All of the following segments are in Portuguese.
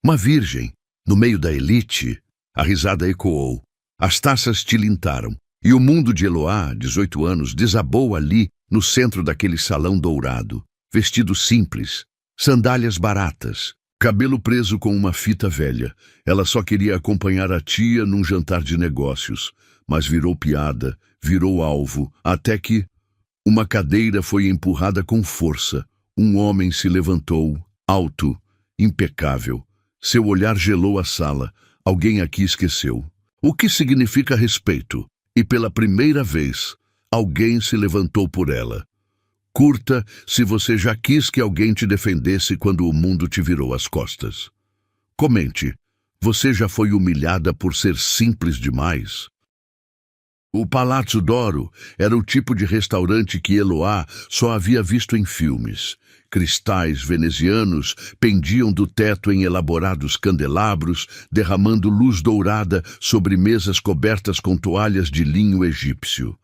Uma virgem, no meio da elite. A risada ecoou. As taças tilintaram. E o mundo de Eloá, 18 anos, desabou ali, no centro daquele salão dourado. Vestido simples, sandálias baratas, cabelo preso com uma fita velha. Ela só queria acompanhar a tia num jantar de negócios. Mas virou piada, virou alvo, até que uma cadeira foi empurrada com força. Um homem se levantou, alto, impecável. Seu olhar gelou a sala. Alguém aqui esqueceu. O que significa respeito? E pela primeira vez, alguém se levantou por ela. Curta se você já quis que alguém te defendesse quando o mundo te virou as costas. Comente, você já foi humilhada por ser simples demais? O Palazzo d'Oro era o tipo de restaurante que Eloá só havia visto em filmes. Cristais venezianos pendiam do teto em elaborados candelabros, derramando luz dourada sobre mesas cobertas com toalhas de linho egípcio.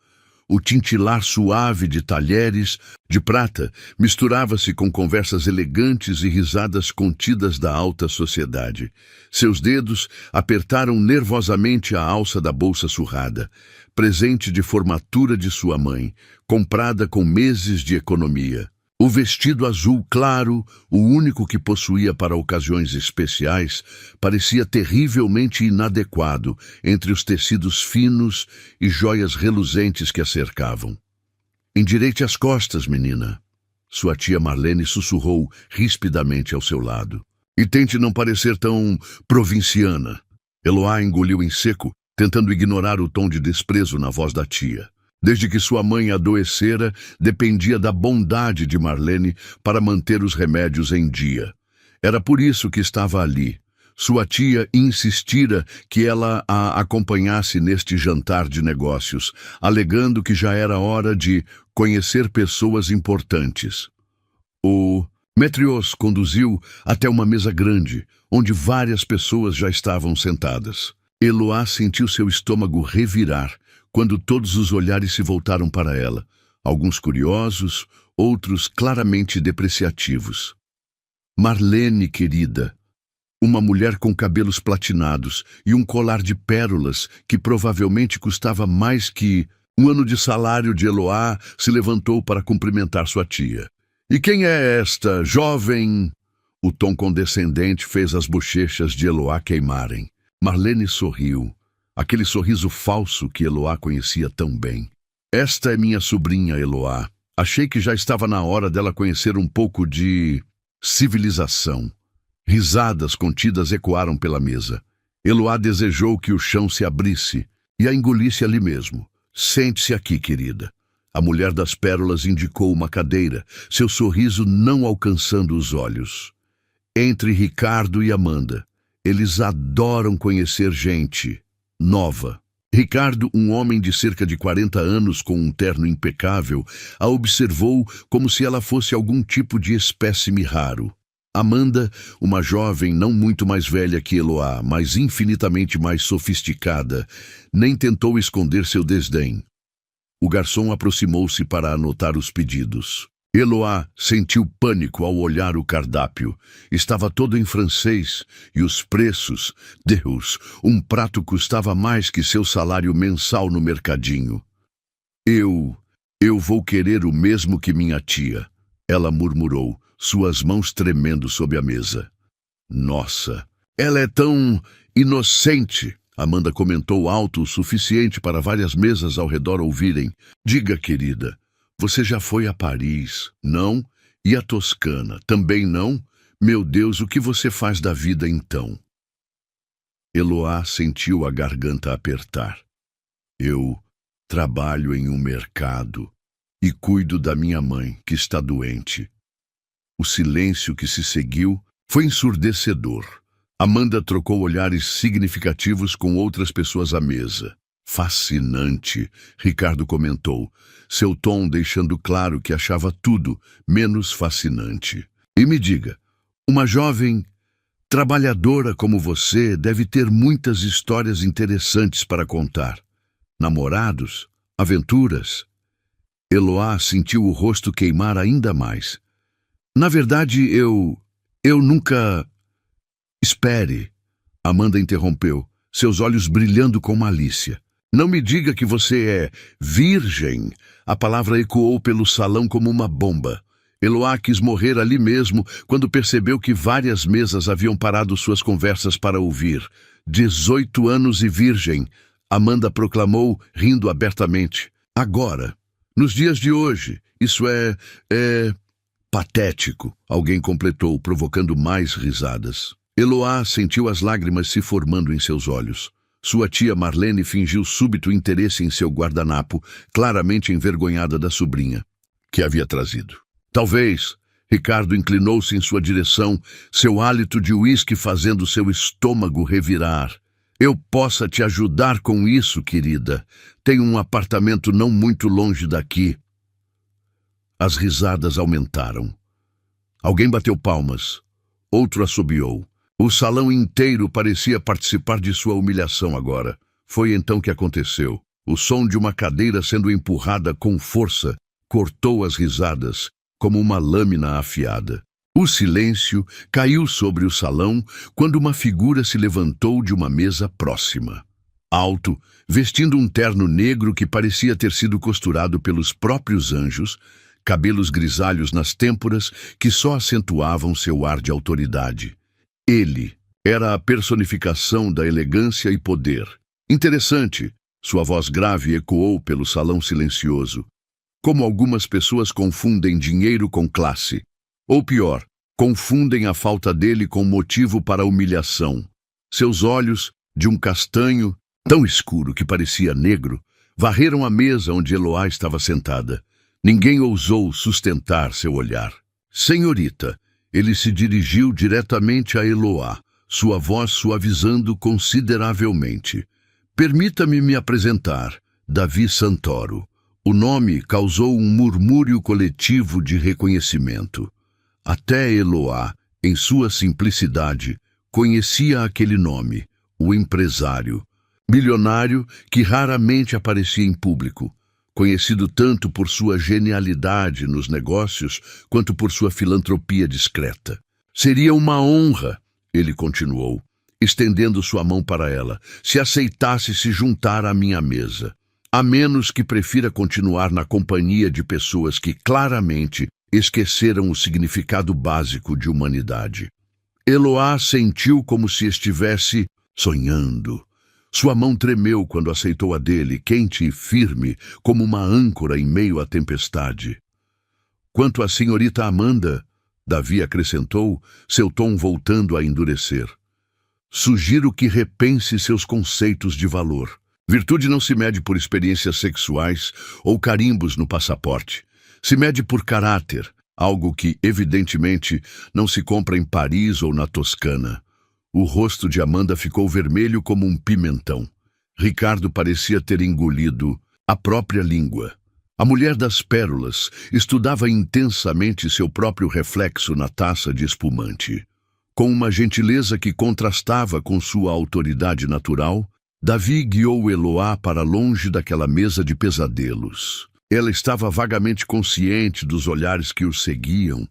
O tintilar suave de talheres de prata misturava-se com conversas elegantes e risadas contidas da alta sociedade. Seus dedos apertaram nervosamente a alça da bolsa surrada, presente de formatura de sua mãe, comprada com meses de economia. O vestido azul claro, o único que possuía para ocasiões especiais, parecia terrivelmente inadequado entre os tecidos finos e joias reluzentes que a cercavam. Endireite as costas, menina. Sua tia Marlene sussurrou rispidamente ao seu lado. E tente não parecer tão provinciana. Eloá engoliu em seco, tentando ignorar o tom de desprezo na voz da tia. Desde que sua mãe adoecera, dependia da bondade de Marlene para manter os remédios em dia. Era por isso que estava ali. Sua tia insistira que ela a acompanhasse neste jantar de negócios, alegando que já era hora de conhecer pessoas importantes. O Metrios conduziu até uma mesa grande, onde várias pessoas já estavam sentadas. Eloá sentiu seu estômago revirar quando todos os olhares se voltaram para ela, alguns curiosos, outros claramente depreciativos. Marlene, querida, uma mulher com cabelos platinados e um colar de pérolas que provavelmente custava mais que um ano de salário de Eloá, se levantou para cumprimentar sua tia. E quem é esta jovem? O tom condescendente fez as bochechas de Eloá queimarem. Marlene sorriu. Aquele sorriso falso que Eloá conhecia tão bem. Esta é minha sobrinha, Eloá. Achei que já estava na hora dela conhecer um pouco de civilização. Risadas contidas ecoaram pela mesa. Eloá desejou que o chão se abrisse e a engolisse ali mesmo. Sente-se aqui, querida. A mulher das pérolas indicou uma cadeira, seu sorriso não alcançando os olhos. Entre Ricardo e Amanda. Eles adoram conhecer gente nova. Ricardo, um homem de cerca de 40 anos com um terno impecável, a observou como se ela fosse algum tipo de espécime raro. Amanda, uma jovem não muito mais velha que Eloá, mas infinitamente mais sofisticada, nem tentou esconder seu desdém. O garçom aproximou-se para anotar os pedidos. Eloá sentiu pânico ao olhar o cardápio. Estava todo em francês e os preços... Deus, um prato custava mais que seu salário mensal no mercadinho. Eu vou querer o mesmo que minha tia, ela murmurou, suas mãos tremendo sob a mesa. Nossa, ela é tão inocente, Amanda comentou alto o suficiente para várias mesas ao redor ouvirem. Diga, querida. Você já foi a Paris, não? E a Toscana, também não? Meu Deus, o que você faz da vida então? Eloá sentiu a garganta apertar. Eu trabalho em um mercado e cuido da minha mãe, que está doente. O silêncio que se seguiu foi ensurdecedor. Amanda trocou olhares significativos com outras pessoas à mesa. Fascinante, Ricardo comentou, seu tom deixando claro que achava tudo menos fascinante. E me diga, uma jovem trabalhadora como você deve ter muitas histórias interessantes para contar. Namorados? Aventuras? Eloá sentiu o rosto queimar ainda mais. Na verdade, eu nunca... Espere, Amanda interrompeu, seus olhos brilhando com malícia. Não me diga que você é virgem. A palavra ecoou pelo salão como uma bomba. Eloá quis morrer ali mesmo quando percebeu que várias mesas haviam parado suas conversas para ouvir. 18 anos e virgem, Amanda proclamou, rindo abertamente. Agora, nos dias de hoje, isso é patético, alguém completou, provocando mais risadas. Eloá sentiu as lágrimas se formando em seus olhos. Sua tia Marlene fingiu súbito interesse em seu guardanapo, claramente envergonhada da sobrinha, que havia trazido. Talvez, Ricardo inclinou-se em sua direção, seu hálito de uísque fazendo seu estômago revirar. Eu possa te ajudar com isso, querida. Tenho um apartamento não muito longe daqui. As risadas aumentaram. Alguém bateu palmas. Outro assobiou. O salão inteiro parecia participar de sua humilhação agora. Foi então que aconteceu. O som de uma cadeira sendo empurrada com força cortou as risadas, como uma lâmina afiada. O silêncio caiu sobre o salão quando uma figura se levantou de uma mesa próxima. Alto, vestindo um terno negro que parecia ter sido costurado pelos próprios anjos, cabelos grisalhos nas têmporas que só acentuavam seu ar de autoridade. Ele era a personificação da elegância e poder. Interessante, sua voz grave ecoou pelo salão silencioso. Como algumas pessoas confundem dinheiro com classe. Ou pior, confundem a falta dele com motivo para humilhação. Seus olhos, de um castanho tão escuro que parecia negro, varreram a mesa onde Eloá estava sentada. Ninguém ousou sustentar seu olhar. Senhorita, ele se dirigiu diretamente a Eloá, sua voz suavizando consideravelmente. Permita-me me apresentar, Davi Santoro. O nome causou um murmúrio coletivo de reconhecimento. Até Eloá, em sua simplicidade, conhecia aquele nome, o empresário. Milionário que raramente aparecia em público, conhecido tanto por sua genialidade nos negócios quanto por sua filantropia discreta. Seria uma honra, ele continuou, estendendo sua mão para ela, se aceitasse se juntar à minha mesa. A menos que prefira continuar na companhia de pessoas que claramente esqueceram o significado básico de humanidade. Eloá sentiu como se estivesse sonhando. Sua mão tremeu quando aceitou a dele, quente e firme, como uma âncora em meio à tempestade. Quanto à senhorita Amanda, Davi acrescentou, seu tom voltando a endurecer. Sugiro que repense seus conceitos de valor. Virtude não se mede por experiências sexuais ou carimbos no passaporte. Se mede por caráter, algo que, evidentemente, não se compra em Paris ou na Toscana. O rosto de Amanda ficou vermelho como um pimentão. Ricardo parecia ter engolido a própria língua. A mulher das pérolas estudava intensamente seu próprio reflexo na taça de espumante. Com uma gentileza que contrastava com sua autoridade natural, Davi guiou Eloá para longe daquela mesa de pesadelos. Ela estava vagamente consciente dos olhares que os seguiam,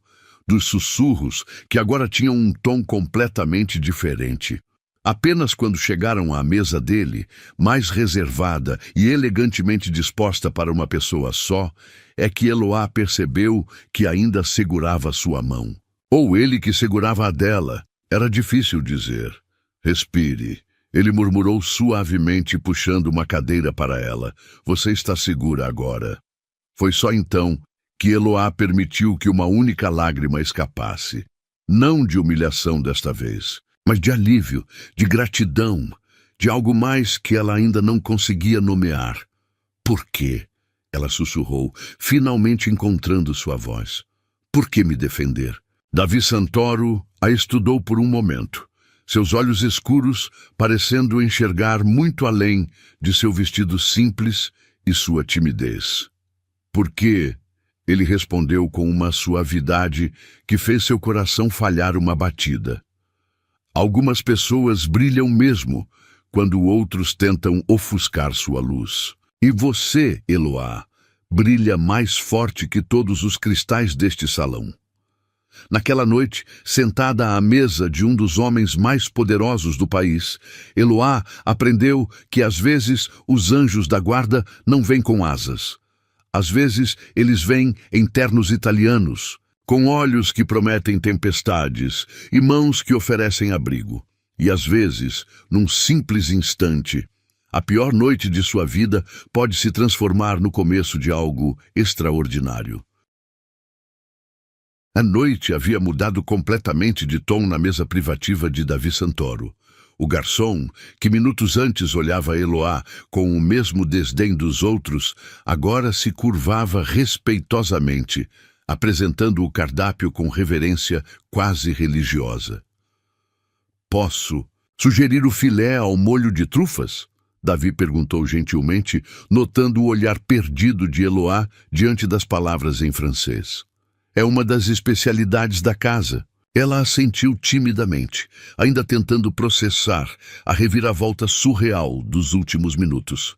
dos sussurros que agora tinham um tom completamente diferente. Apenas quando chegaram à mesa dele, mais reservada e elegantemente disposta para uma pessoa só, é que Eloá percebeu que ainda segurava sua mão. Ou ele que segurava a dela. Era difícil dizer. Respire. Ele murmurou suavemente, puxando uma cadeira para ela. Você está segura agora. Foi só então que Eloá permitiu que uma única lágrima escapasse. Não de humilhação desta vez, mas de alívio, de gratidão, de algo mais que ela ainda não conseguia nomear. Por quê? Ela sussurrou, finalmente encontrando sua voz. Por que me defender? Davi Santoro a estudou por um momento. Seus olhos escuros parecendo enxergar muito além de seu vestido simples e sua timidez. Por quê? Ele respondeu com uma suavidade que fez seu coração falhar uma batida. Algumas pessoas brilham mesmo quando outros tentam ofuscar sua luz. E você, Eloá, brilha mais forte que todos os cristais deste salão. Naquela noite, sentada à mesa de um dos homens mais poderosos do país, Eloá aprendeu que às vezes os anjos da guarda não vêm com asas. Às vezes eles vêm em ternos italianos, com olhos que prometem tempestades e mãos que oferecem abrigo. E às vezes, num simples instante, a pior noite de sua vida pode se transformar no começo de algo extraordinário. A noite havia mudado completamente de tom na mesa privativa de Davi Santoro. O garçom, que minutos antes olhava Eloá com o mesmo desdém dos outros, agora se curvava respeitosamente, apresentando o cardápio com reverência quase religiosa. "Posso sugerir o filé ao molho de trufas?" Davi perguntou gentilmente, notando o olhar perdido de Eloá diante das palavras em francês. "É uma das especialidades da casa." Ela assentiu timidamente, ainda tentando processar a reviravolta surreal dos últimos minutos.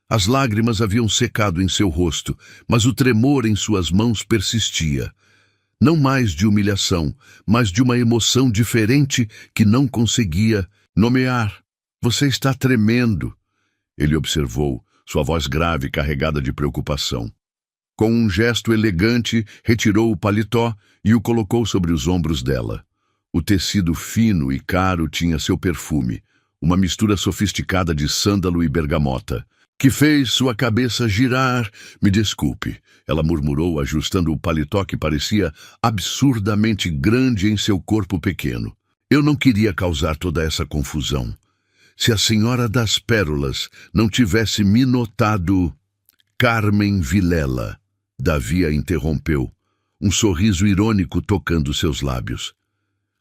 As lágrimas haviam secado em seu rosto, mas o tremor em suas mãos persistia. Não mais de humilhação, mas de uma emoção diferente que não conseguia nomear. "Você está tremendo", ele observou, sua voz grave carregada de preocupação. Com um gesto elegante, retirou o paletó e o colocou sobre os ombros dela. O tecido fino e caro tinha seu perfume, uma mistura sofisticada de sândalo e bergamota, que fez sua cabeça girar. "Me desculpe", ela murmurou, ajustando o paletó que parecia absurdamente grande em seu corpo pequeno. "Eu não queria causar toda essa confusão. Se a Senhora das Pérolas não tivesse me notado..." "Carmen Vilela", Davi a interrompeu, um sorriso irônico tocando seus lábios.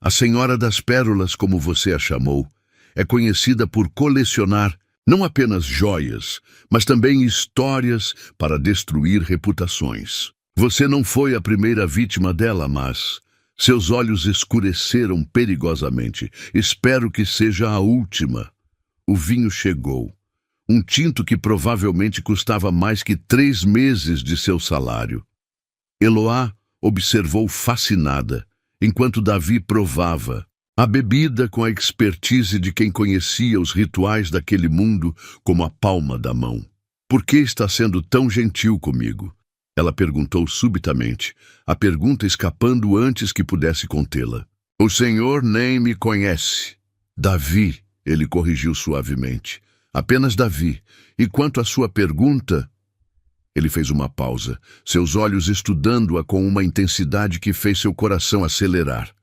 "A Senhora das Pérolas, como você a chamou, é conhecida por colecionar não apenas joias, mas também histórias para destruir reputações. Você não foi a primeira vítima dela, mas seus olhos escureceram perigosamente. Espero que seja a última." O vinho chegou. Um tinto que provavelmente custava mais que 3 meses de seu salário. Eloá observou fascinada, enquanto Davi provava a bebida com a expertise de quem conhecia os rituais daquele mundo como a palma da mão. "Por que está sendo tão gentil comigo?" ela perguntou subitamente, a pergunta escapando antes que pudesse contê-la. "O senhor nem me conhece." "Davi", ele corrigiu suavemente. "Apenas Davi. E quanto à sua pergunta..." Ele fez uma pausa, seus olhos estudando-a com uma intensidade que fez seu coração acelerar.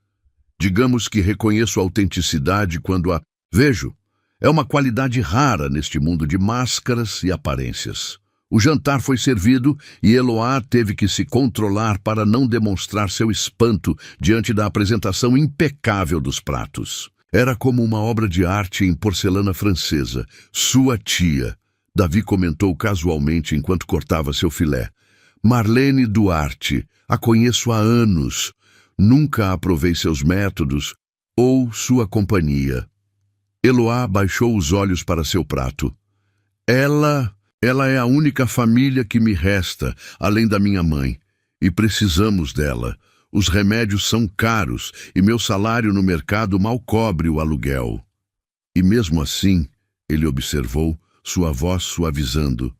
"Digamos que reconheço a autenticidade quando a vejo. É uma qualidade rara neste mundo de máscaras e aparências." O jantar foi servido e Eloá teve que se controlar para não demonstrar seu espanto diante da apresentação impecável dos pratos. Era como uma obra de arte em porcelana francesa. "Sua tia", Davi comentou casualmente enquanto cortava seu filé. "Marlene Duarte. A conheço há anos. Nunca aprovei seus métodos ou sua companhia." Eloá baixou os olhos para seu prato. Ela é a única família que me resta, além da minha mãe, e precisamos dela. Os remédios são caros e meu salário no mercado mal cobre o aluguel." "E mesmo assim", ele observou, sua voz suavizando,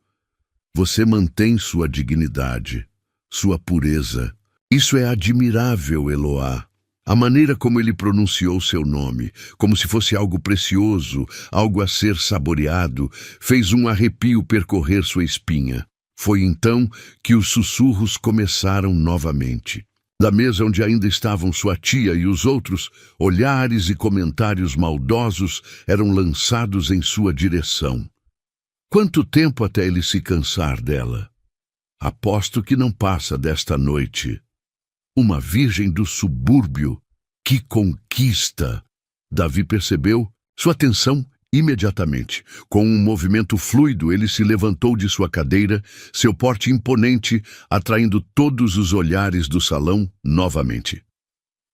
"você mantém sua dignidade, sua pureza. Isso é admirável, Eloá." A maneira como ele pronunciou seu nome, como se fosse algo precioso, algo a ser saboreado, fez um arrepio percorrer sua espinha. Foi então que os sussurros começaram novamente. Da mesa onde ainda estavam sua tia e os outros, olhares e comentários maldosos eram lançados em sua direção. Quanto tempo até ele se cansar dela? Aposto que não passa desta noite. Uma virgem do subúrbio? Que conquista! Davi percebeu sua atenção imediatamente. Com um movimento fluido, ele se levantou de sua cadeira, seu porte imponente, atraindo todos os olhares do salão novamente.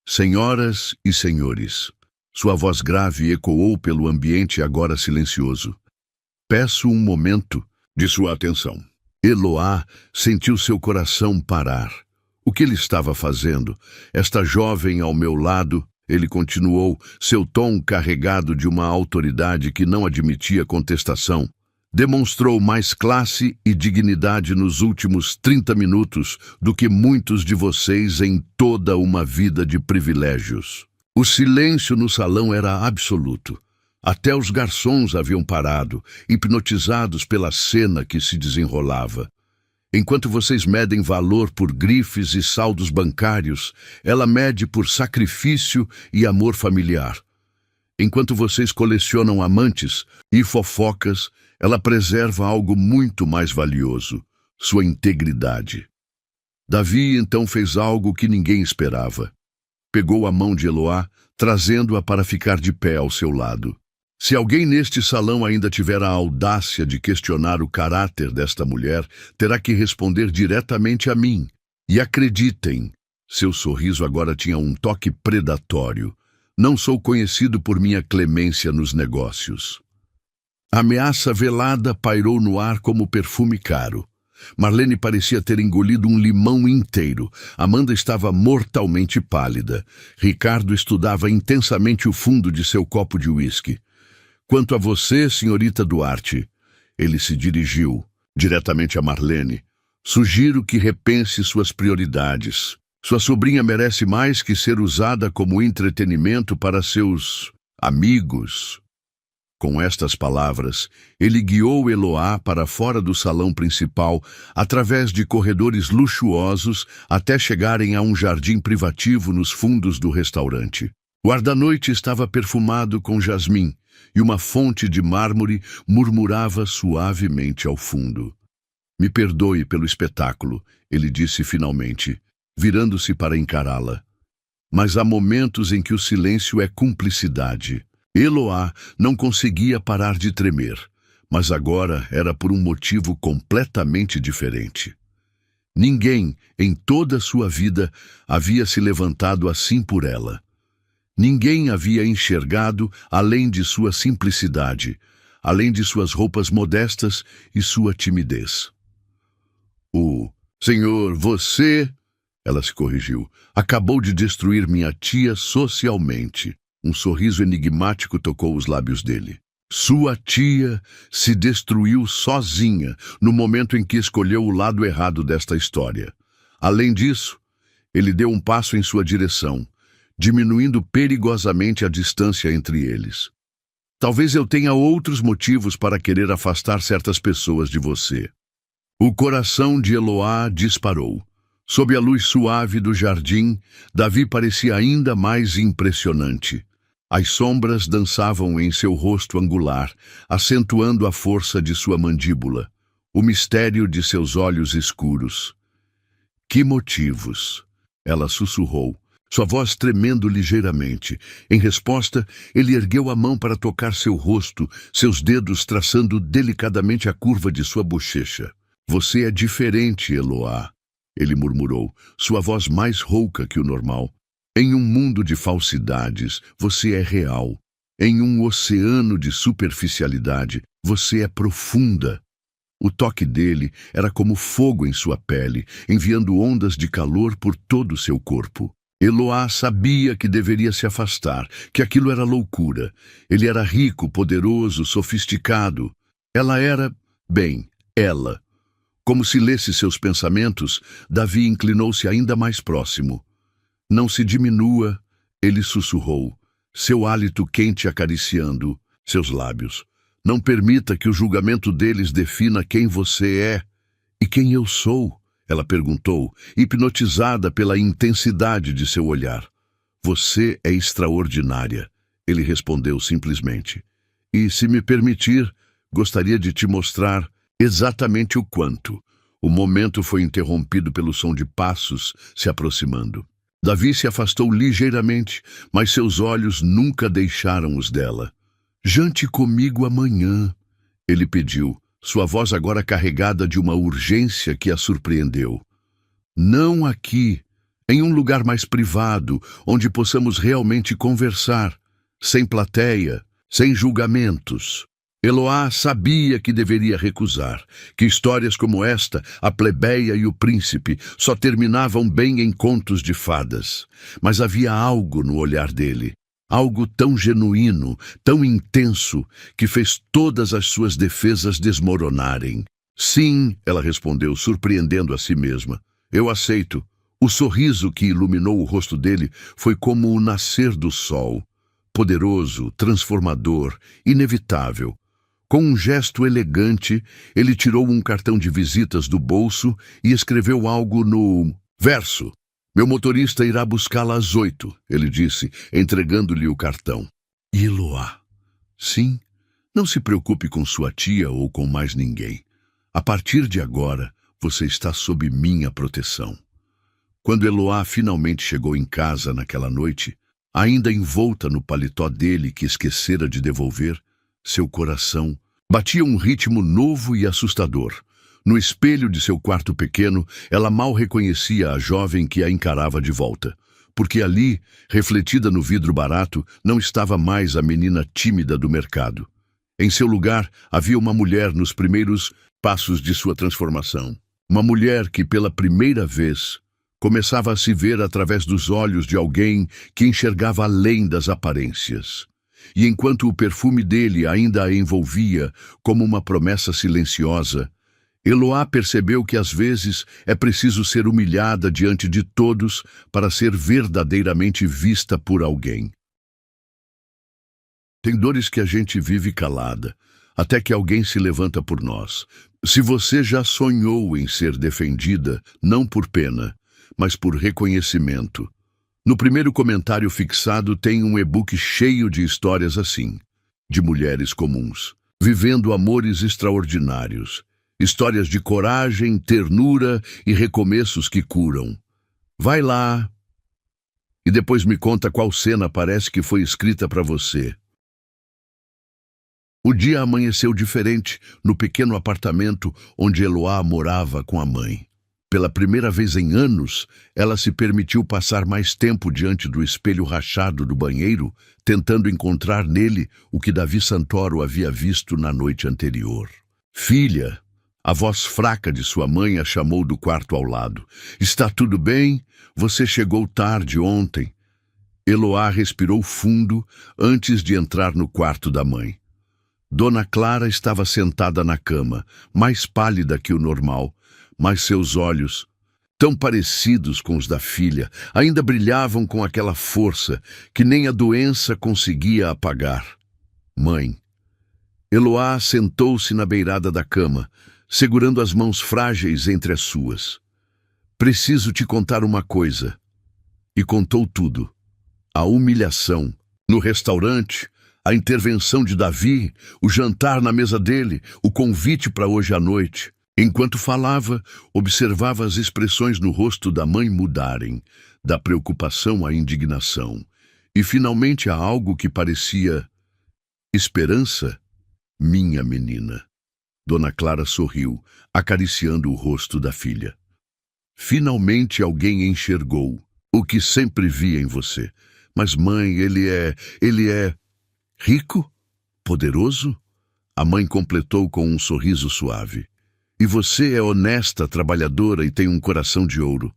"Senhoras e senhores", sua voz grave ecoou pelo ambiente agora silencioso. "Peço um momento de sua atenção." Eloá sentiu seu coração parar. O que ele estava fazendo? Esta jovem ao meu lado, ele continuou, seu tom carregado de uma autoridade que não admitia contestação. Demonstrou mais classe e dignidade nos últimos 30 minutos do que muitos de vocês em toda uma vida de privilégios. O silêncio no salão era absoluto. Até os garçons haviam parado, hipnotizados pela cena que se desenrolava. Enquanto vocês medem valor por grifes e saldos bancários, ela mede por sacrifício e amor familiar. Enquanto vocês colecionam amantes e fofocas, ela preserva algo muito mais valioso, sua integridade. Davi então fez algo que ninguém esperava. Pegou a mão de Eloá, trazendo-a para ficar de pé ao seu lado. Se alguém neste salão ainda tiver a audácia de questionar o caráter desta mulher, terá que responder diretamente a mim. E acreditem, seu sorriso agora tinha um toque predatório. Não sou conhecido por minha clemência nos negócios. A ameaça velada pairou no ar como perfume caro. Marlene parecia ter engolido um limão inteiro. Amanda estava mortalmente pálida. Ricardo estudava intensamente o fundo de seu copo de uísque. Quanto a você, senhorita Duarte, ele se dirigiu diretamente a Marlene. Sugiro que repense suas prioridades. Sua sobrinha merece mais que ser usada como entretenimento para seus amigos. Com estas palavras, ele guiou Eloá para fora do salão principal, através de corredores luxuosos, até chegarem a um jardim privativo nos fundos do restaurante. O ar da noite estava perfumado com jasmim, e uma fonte de mármore murmurava suavemente ao fundo. Me perdoe pelo espetáculo, ele disse finalmente, virando-se para encará-la. Mas há momentos em que o silêncio é cumplicidade. Eloá não conseguia parar de tremer, mas agora era por um motivo completamente diferente. Ninguém, em toda a sua vida, havia se levantado assim por ela. Ninguém havia enxergado além de sua simplicidade, além de suas roupas modestas e sua timidez. Senhor, você... Ela se corrigiu. Acabou de destruir minha tia socialmente. Um sorriso enigmático tocou os lábios dele. Sua tia se destruiu sozinha no momento em que escolheu o lado errado desta história. Além disso, ele deu um passo em sua direção, diminuindo perigosamente a distância entre eles. Talvez eu tenha outros motivos para querer afastar certas pessoas de você. O coração de Eloá disparou. Sob a luz suave do jardim, Davi parecia ainda mais impressionante. As sombras dançavam em seu rosto angular, acentuando a força de sua mandíbula, o mistério de seus olhos escuros. Que motivos? Ela sussurrou, sua voz tremendo ligeiramente. Em resposta, ele ergueu a mão para tocar seu rosto, seus dedos traçando delicadamente a curva de sua bochecha. Você é diferente, Eloá. Ele murmurou, sua voz mais rouca que o normal. Em um mundo de falsidades, você é real. Em um oceano de superficialidade, você é profunda. O toque dele era como fogo em sua pele, enviando ondas de calor por todo o seu corpo. Eloá sabia que deveria se afastar, que aquilo era loucura. Ele era rico, poderoso, sofisticado. Ela era, ela. Como se lesse seus pensamentos, Davi inclinou-se ainda mais próximo. Não se diminua, ele sussurrou, seu hálito quente acariciando seus lábios. Não permita que o julgamento deles defina quem você é. E quem eu sou? Ela perguntou, hipnotizada pela intensidade de seu olhar. Você é extraordinária, ele respondeu simplesmente. E, se me permitir, gostaria de te mostrar exatamente o quanto. O momento foi interrompido pelo som de passos se aproximando. Davi se afastou ligeiramente, mas seus olhos nunca deixaram os dela. Jante comigo amanhã, ele pediu, sua voz agora carregada de uma urgência que a surpreendeu. Não aqui, em um lugar mais privado, onde possamos realmente conversar, sem plateia, sem julgamentos. Eloá sabia que deveria recusar, que histórias como esta, a plebeia e o príncipe, só terminavam bem em contos de fadas. Mas havia algo no olhar dele, algo tão genuíno, tão intenso, que fez todas as suas defesas desmoronarem. Sim, ela respondeu, surpreendendo a si mesma. Eu aceito. O sorriso que iluminou o rosto dele foi como o nascer do sol. Poderoso, transformador, inevitável. Com um gesto elegante, ele tirou um cartão de visitas do bolso e escreveu algo no verso. Meu motorista irá buscá-la às 8, ele disse, entregando-lhe o cartão. E Eloá? Sim, não se preocupe com sua tia ou com mais ninguém. A partir de agora, você está sob minha proteção. Quando Eloá finalmente chegou em casa naquela noite, ainda envolta no paletó dele que esquecera de devolver, seu coração batia um ritmo novo e assustador. No espelho de seu quarto pequeno, ela mal reconhecia a jovem que a encarava de volta, porque ali, refletida no vidro barato, não estava mais a menina tímida do mercado. Em seu lugar, havia uma mulher nos primeiros passos de sua transformação. Uma mulher que, pela primeira vez, começava a se ver através dos olhos de alguém que enxergava além das aparências. E enquanto o perfume dele ainda a envolvia como uma promessa silenciosa, Eloá percebeu que às vezes é preciso ser humilhada diante de todos para ser verdadeiramente vista por alguém. Tem dores que a gente vive calada, até que alguém se levanta por nós. Se você já sonhou em ser defendida, não por pena, mas por reconhecimento. No primeiro comentário fixado tem um e-book cheio de histórias assim, de mulheres comuns, vivendo amores extraordinários, histórias de coragem, ternura e recomeços que curam. Vai lá e depois me conta qual cena parece que foi escrita para você. O dia amanheceu diferente no pequeno apartamento onde Eloá morava com a mãe. Pela primeira vez em anos, ela se permitiu passar mais tempo diante do espelho rachado do banheiro, tentando encontrar nele o que Davi Santoro havia visto na noite anterior. Filha, a voz fraca de sua mãe a chamou do quarto ao lado. Está tudo bem? Você chegou tarde ontem. Eloá respirou fundo antes de entrar no quarto da mãe. Dona Clara estava sentada na cama, mais pálida que o normal, mas seus olhos, tão parecidos com os da filha, ainda brilhavam com aquela força que nem a doença conseguia apagar. Mãe. Eloá sentou-se na beirada da cama, segurando as mãos frágeis entre as suas. Preciso te contar uma coisa. E contou tudo. A humilhação, no restaurante, a intervenção de Davi, o jantar na mesa dele, o convite para hoje à noite. Enquanto falava, observava as expressões no rosto da mãe mudarem, da preocupação à indignação, e finalmente a algo que parecia esperança. Minha menina. Dona Clara sorriu, acariciando o rosto da filha. Finalmente alguém enxergou o que sempre via em você. Mas mãe, ele é rico? Poderoso? A mãe completou com um sorriso suave. E você é honesta, trabalhadora e tem um coração de ouro.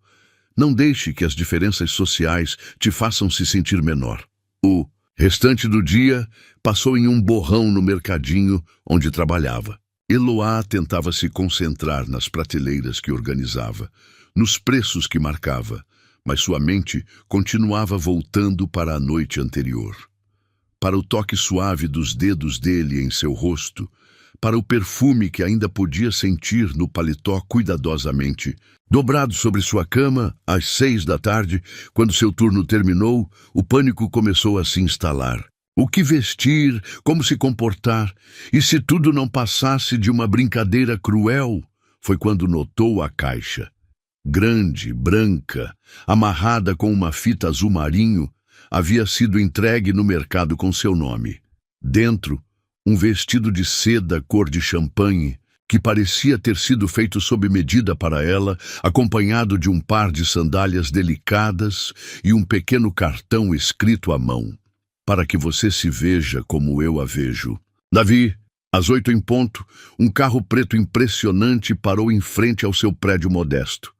Não deixe que as diferenças sociais te façam se sentir menor. O restante do dia passou em um borrão no mercadinho onde trabalhava. Eloá tentava se concentrar nas prateleiras que organizava, nos preços que marcava, mas sua mente continuava voltando para a noite anterior. Para o toque suave dos dedos dele em seu rosto, para o perfume que ainda podia sentir no paletó cuidadosamente. Dobrado sobre sua cama, às 6 da tarde, quando seu turno terminou, o pânico começou a se instalar. O que vestir, como se comportar, e se tudo não passasse de uma brincadeira cruel, foi quando notou a caixa. Grande, branca, amarrada com uma fita azul marinho, havia sido entregue no mercado com seu nome. Dentro, um vestido de seda cor de champanhe, que parecia ter sido feito sob medida para ela, acompanhado de um par de sandálias delicadas e um pequeno cartão escrito à mão. Para que você se veja como eu a vejo. Davi, Às 8 em ponto, um carro preto impressionante parou em frente ao seu prédio modesto.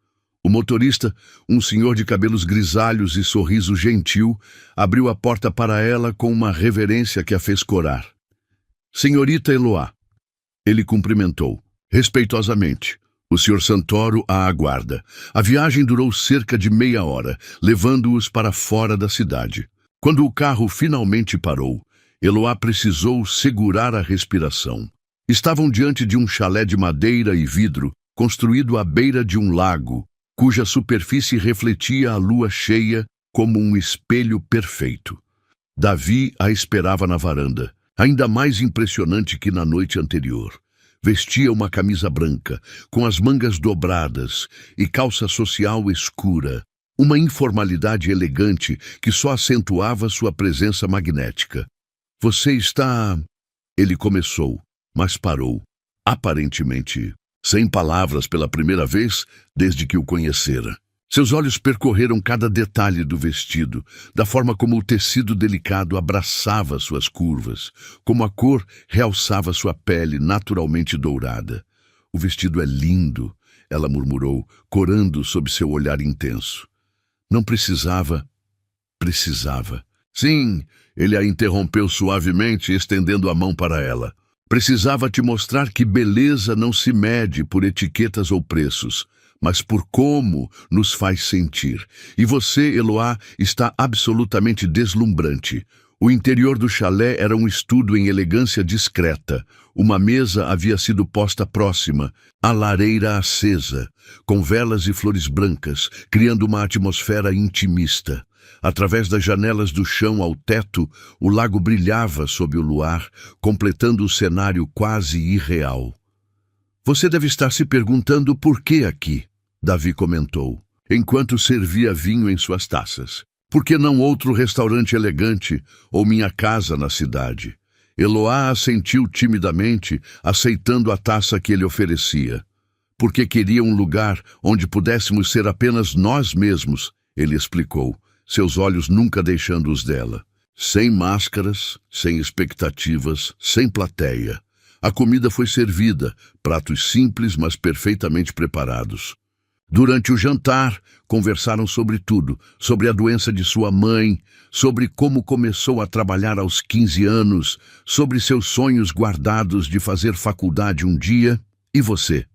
O motorista, um senhor de cabelos grisalhos e sorriso gentil, abriu a porta para ela com uma reverência que a fez corar. Senhorita Eloá. Ele cumprimentou, respeitosamente. O Sr. Santoro a aguarda. A viagem durou cerca de meia hora, levando-os para fora da cidade. Quando o carro finalmente parou, Eloá precisou segurar a respiração. Estavam diante de um chalé de madeira e vidro, construído à beira de um lago, cuja superfície refletia a lua cheia como um espelho perfeito. Davi a esperava na varanda, ainda mais impressionante que na noite anterior. Vestia uma camisa branca, com as mangas dobradas e calça social escura, uma informalidade elegante que só acentuava sua presença magnética. Você está... Ele começou, mas parou, aparentemente, sem palavras pela primeira vez desde que o conhecera. Seus olhos percorreram cada detalhe do vestido, da forma como o tecido delicado abraçava suas curvas, como a cor realçava sua pele naturalmente dourada. O vestido é lindo, ela murmurou, corando sob seu olhar intenso. Não precisava. Precisava. Sim, ele a interrompeu suavemente, estendendo a mão para ela. Precisava te mostrar que beleza não se mede por etiquetas ou preços, mas por como nos faz sentir. E você, Eloá, está absolutamente deslumbrante. O interior do chalé era um estudo em elegância discreta. Uma mesa havia sido posta próxima, a lareira acesa, com velas e flores brancas, criando uma atmosfera intimista. Através das janelas do chão ao teto, o lago brilhava sob o luar, completando o cenário quase irreal. Você deve estar se perguntando por que aqui, Davi comentou, enquanto servia vinho em suas taças. Por que não outro restaurante elegante ou minha casa na cidade? Eloá assentiu timidamente, aceitando a taça que ele oferecia. Porque queria um lugar onde pudéssemos ser apenas nós mesmos, ele explicou, seus olhos nunca deixando os dela. Sem máscaras, sem expectativas, sem plateia. A comida foi servida, pratos simples, mas perfeitamente preparados. Durante o jantar, conversaram sobre tudo, sobre a doença de sua mãe, sobre como começou a trabalhar aos 15 anos, sobre seus sonhos guardados de fazer faculdade um dia. E você?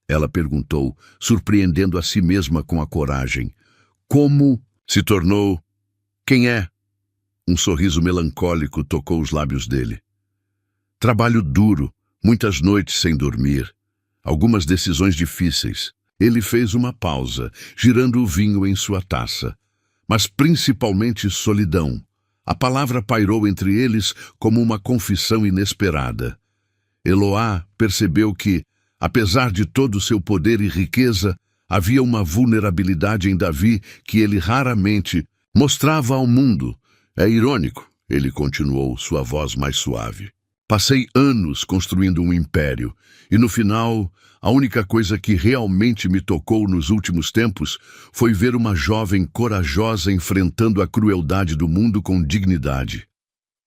Ela perguntou, surpreendendo a si mesma com a coragem. Como se tornou? Quem é? Um sorriso melancólico tocou os lábios dele. Trabalho duro, muitas noites sem dormir, algumas decisões difíceis. Ele fez uma pausa, girando o vinho em sua taça. Mas principalmente solidão. A palavra pairou entre eles como uma confissão inesperada. Eloá percebeu que, apesar de todo o seu poder e riqueza, havia uma vulnerabilidade em Davi que ele raramente mostrava ao mundo. É irônico, ele continuou, sua voz mais suave. Passei anos construindo um império, e no final, a única coisa que realmente me tocou nos últimos tempos foi ver uma jovem corajosa enfrentando a crueldade do mundo com dignidade.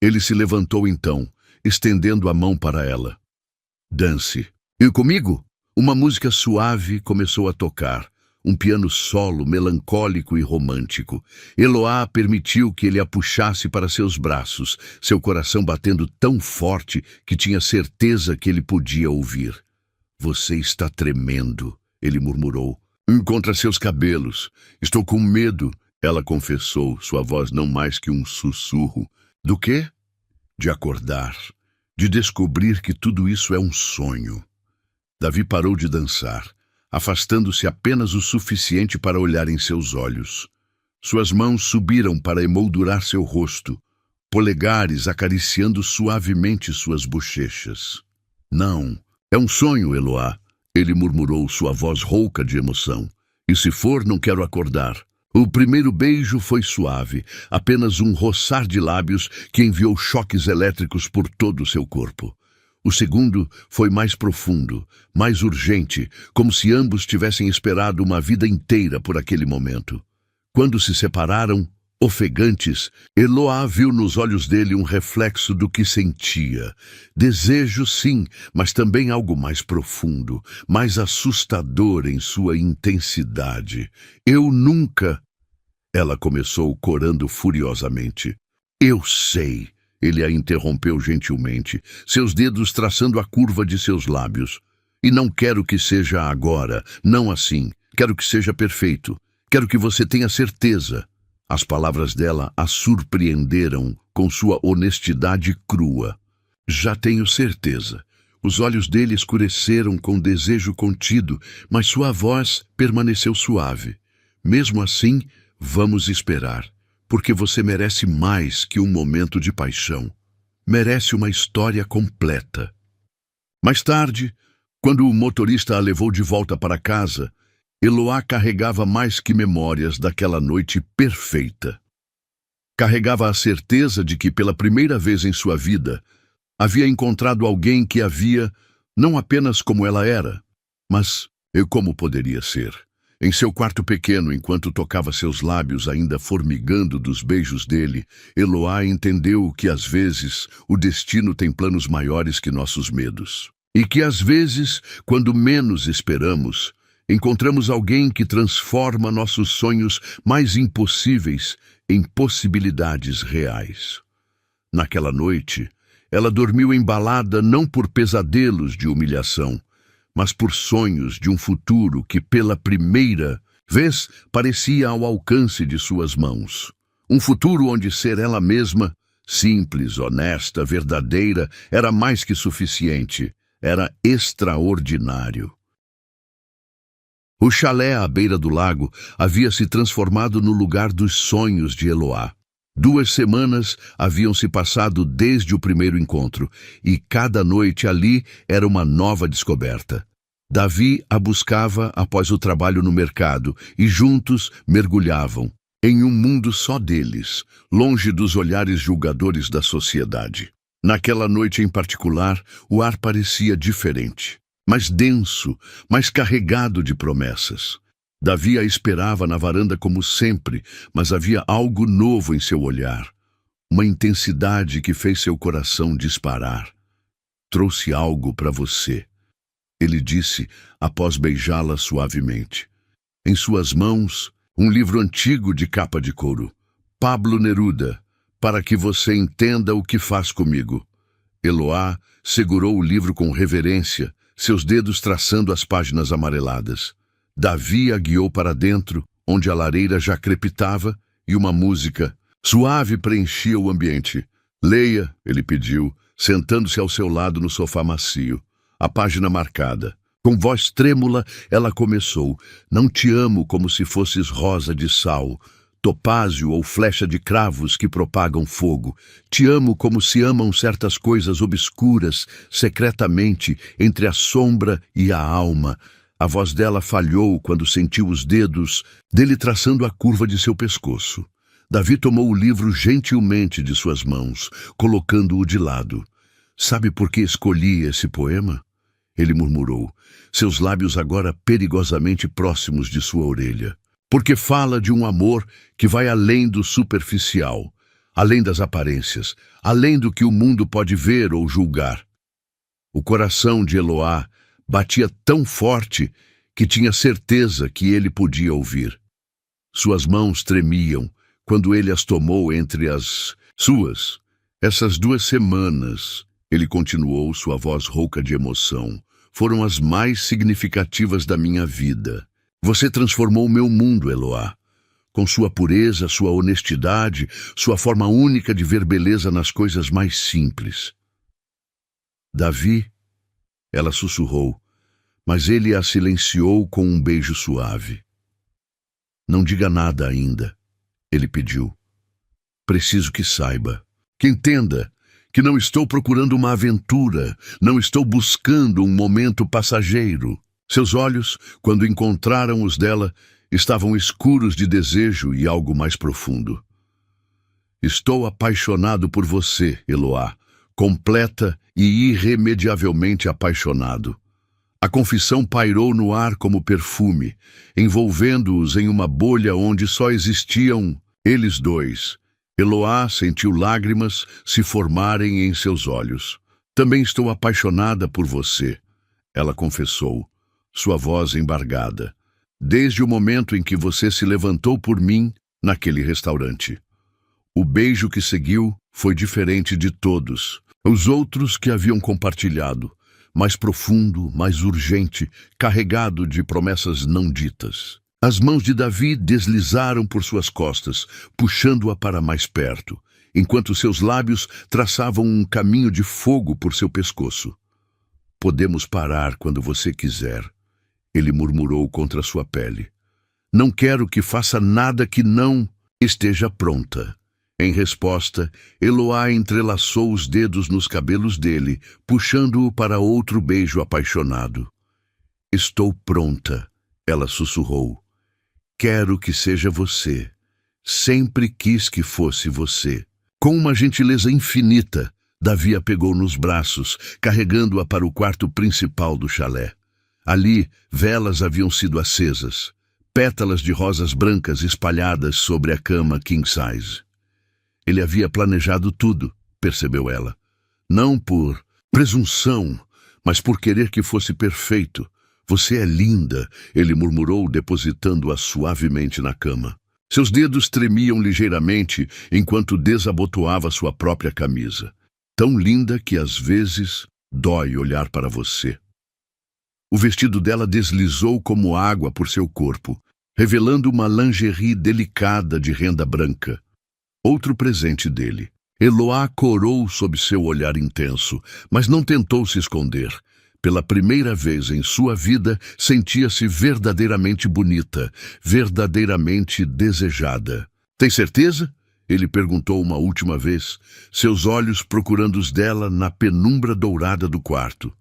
Ele se levantou então, estendendo a mão para ela. Dance. E comigo? Uma música suave começou a tocar, um piano solo melancólico e romântico. Eloá permitiu que ele a puxasse para seus braços, seu coração batendo tão forte que tinha certeza que ele podia ouvir. Você está tremendo, ele murmurou. Contra seus cabelos. Estou com medo, ela confessou, sua voz não mais que um sussurro. Do quê? De acordar, de descobrir que tudo isso é um sonho. Davi parou de dançar, afastando-se apenas o suficiente para olhar em seus olhos. Suas mãos subiram para emoldurar seu rosto, polegares acariciando suavemente suas bochechas. Não, é um sonho, Eloá, ele murmurou, sua voz rouca de emoção. E se for, não quero acordar. O primeiro beijo foi suave, apenas um roçar de lábios que enviou choques elétricos por todo o seu corpo. O segundo foi mais profundo, mais urgente, como se ambos tivessem esperado uma vida inteira por aquele momento. Quando se separaram, ofegantes, Eloá viu nos olhos dele um reflexo do que sentia. Desejo, sim, mas também algo mais profundo, mais assustador em sua intensidade. Eu nunca... Ela começou corando furiosamente. Eu sei, ele a interrompeu gentilmente, seus dedos traçando a curva de seus lábios. E não quero que seja agora, não assim. Quero que seja perfeito. Quero que você tenha certeza. As palavras dela a surpreenderam com sua honestidade crua. Já tenho certeza. Os olhos dele escureceram com desejo contido, mas sua voz permaneceu suave. Mesmo assim, vamos esperar, porque você merece mais que um momento de paixão. Merece uma história completa. Mais tarde, quando o motorista a levou de volta para casa, Eloá carregava mais que memórias daquela noite perfeita. Carregava a certeza de que, pela primeira vez em sua vida, havia encontrado alguém que a via não apenas como ela era, mas como poderia ser. Em seu quarto pequeno, enquanto tocava seus lábios ainda formigando dos beijos dele, Eloá entendeu que, às vezes, o destino tem planos maiores que nossos medos. E que, às vezes, quando menos esperamos, encontramos alguém que transforma nossos sonhos mais impossíveis em possibilidades reais. Naquela noite, ela dormiu embalada não por pesadelos de humilhação, mas por sonhos de um futuro que pela primeira vez parecia ao alcance de suas mãos. Um futuro onde ser ela mesma, simples, honesta, verdadeira, era mais que suficiente, era extraordinário. O chalé à beira do lago havia se transformado no lugar dos sonhos de Eloá. 2 semanas haviam se passado desde o primeiro encontro, e cada noite ali era uma nova descoberta. Davi a buscava após o trabalho no mercado, e juntos mergulhavam em um mundo só deles, longe dos olhares julgadores da sociedade. Naquela noite em particular, o ar parecia diferente. Mais denso, mais carregado de promessas. Davi a esperava na varanda como sempre, mas havia algo novo em seu olhar. Uma intensidade que fez seu coração disparar. Trouxe algo para você, ele disse após beijá-la suavemente. Em suas mãos, um livro antigo de capa de couro. Pablo Neruda, para que você entenda o que faz comigo. Eloá segurou o livro com reverência, seus dedos traçando as páginas amareladas. Davi a guiou para dentro, onde a lareira já crepitava e uma música suave preenchia o ambiente. Leia, ele pediu, sentando-se ao seu lado no sofá macio, a página marcada. Com voz trêmula, ela começou. Não te amo como se fosses rosa de sal, topázio ou flecha de cravos que propagam fogo. Te amo como se amam certas coisas obscuras, secretamente, entre a sombra e a alma. A voz dela falhou quando sentiu os dedos dele traçando a curva de seu pescoço. Davi tomou o livro gentilmente de suas mãos, colocando-o de lado. Sabe por que escolhi esse poema? Ele murmurou, seus lábios agora perigosamente próximos de sua orelha. Porque fala de um amor que vai além do superficial, além das aparências, além do que o mundo pode ver ou julgar. O coração de Eloá batia tão forte que tinha certeza que ele podia ouvir. Suas mãos tremiam quando ele as tomou entre as suas. Essas 2 semanas, ele continuou, sua voz rouca de emoção, foram as mais significativas da minha vida. Você transformou meu mundo, Eloá. Com sua pureza, sua honestidade, sua forma única de ver beleza nas coisas mais simples. Davi, ela sussurrou, mas ele a silenciou com um beijo suave. Não diga nada ainda, ele pediu. Preciso que saiba, que entenda, que não estou procurando uma aventura, não estou buscando um momento passageiro. Seus olhos, quando encontraram os dela, estavam escuros de desejo e algo mais profundo. Estou apaixonado por você, Eloá, completa e irremediavelmente apaixonado. A confissão pairou no ar como perfume, envolvendo-os em uma bolha onde só existiam Eles dois. Eloá sentiu lágrimas se formarem em seus olhos. Também estou apaixonada por você, ela confessou, sua voz embargada. Desde o momento em que você se levantou por mim naquele restaurante. O beijo que seguiu foi diferente de todos. Os outros que haviam compartilhado, mais profundo, mais urgente, carregado de promessas não ditas. As mãos de Davi deslizaram por suas costas, puxando-a para mais perto, enquanto seus lábios traçavam um caminho de fogo por seu pescoço. Podemos parar quando você quiser, ele murmurou contra sua pele. Não quero que faça nada que não esteja pronta. Em resposta, Eloá entrelaçou os dedos nos cabelos dele, puxando-o para outro beijo apaixonado. Estou pronta, ela sussurrou. Quero que seja você. Sempre quis que fosse você. Com uma gentileza infinita, Davi a pegou nos braços, carregando-a para o quarto principal do chalé. Ali, velas haviam sido acesas, pétalas de rosas brancas espalhadas sobre a cama king size. Ele havia planejado tudo, percebeu ela. Não por presunção, mas por querer que fosse perfeito. Você é linda, ele murmurou, depositando-a suavemente na cama. Seus dedos tremiam ligeiramente enquanto desabotoava sua própria camisa. Tão linda que às vezes dói olhar para você. O vestido dela deslizou como água por seu corpo, revelando uma lingerie delicada de renda branca. Outro presente dele. Eloá corou sob seu olhar intenso, mas não tentou se esconder. Pela primeira vez em sua vida, sentia-se verdadeiramente bonita, verdadeiramente desejada. Tem certeza? Ele perguntou uma última vez, seus olhos procurando os dela na penumbra dourada do quarto.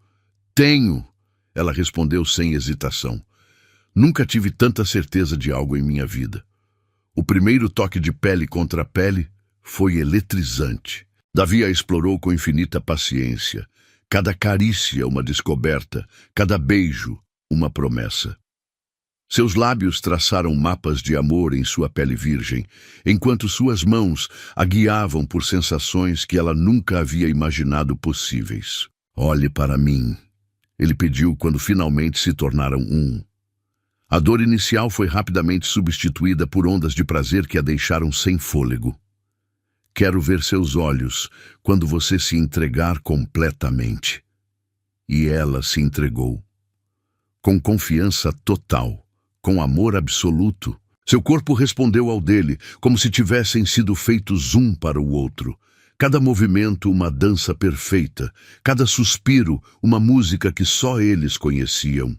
Tenho, ela respondeu sem hesitação. Nunca tive tanta certeza de algo em minha vida. O primeiro toque de pele contra pele foi eletrizante. Davi a explorou com infinita paciência. Cada carícia uma descoberta, cada beijo uma promessa. Seus lábios traçaram mapas de amor em sua pele virgem, enquanto suas mãos a guiavam por sensações que ela nunca havia imaginado possíveis. Olhe para mim, ele pediu quando finalmente se tornaram um. A dor inicial foi rapidamente substituída por ondas de prazer que a deixaram sem fôlego. Quero ver seus olhos quando você se entregar completamente. E ela se entregou. Com confiança total, com amor absoluto, seu corpo respondeu ao dele, como se tivessem sido feitos um para o outro. Cada movimento uma dança perfeita, cada suspiro uma música que só eles conheciam.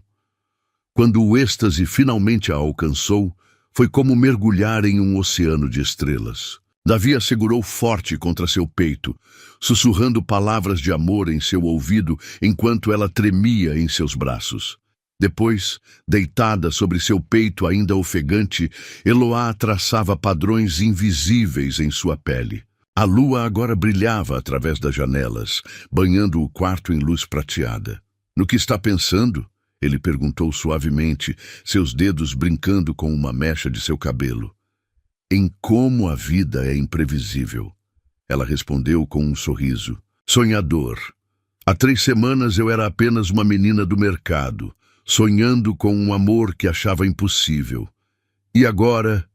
Quando o êxtase finalmente a alcançou, foi como mergulhar em um oceano de estrelas. Davi a segurou forte contra seu peito, sussurrando palavras de amor em seu ouvido enquanto ela tremia em seus braços. Depois, deitada sobre seu peito ainda ofegante, Eloá traçava padrões invisíveis em sua pele. A lua agora brilhava através das janelas, banhando o quarto em luz prateada. No que está pensando? Ele perguntou suavemente, seus dedos brincando com uma mecha de seu cabelo. Em como a vida é imprevisível. Ela respondeu com um sorriso. Sonhador. Há 3 semanas eu era apenas uma menina do mercado, sonhando com um amor que achava impossível. E agora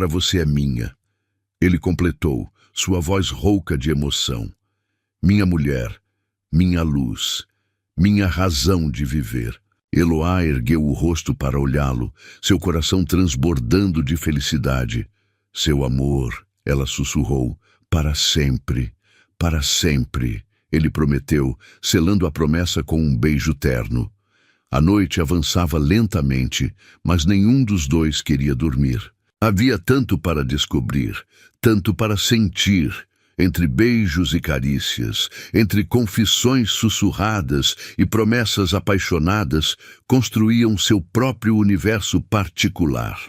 você é minha. Ele completou, sua voz rouca de emoção. Minha mulher, minha luz, minha razão de viver. Eloá ergueu o rosto para olhá-lo, seu coração transbordando de felicidade. Seu amor, ela sussurrou, para sempre, ele prometeu, selando a promessa com um beijo terno. A noite avançava lentamente, mas nenhum dos dois queria dormir. Havia tanto para descobrir, tanto para sentir, entre beijos e carícias, entre confissões sussurradas e promessas apaixonadas, construíam seu próprio universo particular.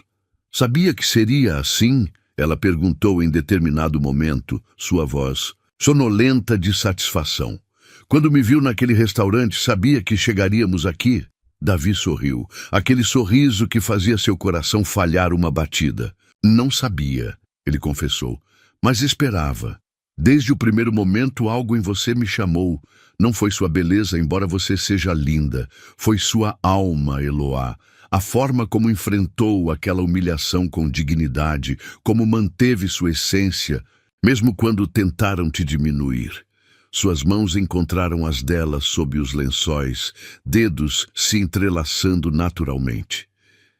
Sabia que seria assim? Ela perguntou em determinado momento, sua voz sonolenta de satisfação. Quando me viu naquele restaurante, sabia que chegaríamos aqui? Davi sorriu, aquele sorriso que fazia seu coração falhar uma batida. Não sabia, ele confessou, mas esperava. Desde o primeiro momento algo em você me chamou. Não foi sua beleza, embora você seja linda. Foi sua alma, Eloá. A forma como enfrentou aquela humilhação com dignidade, como manteve sua essência, mesmo quando tentaram te diminuir. Suas mãos encontraram as delas sob os lençóis, dedos se entrelaçando naturalmente.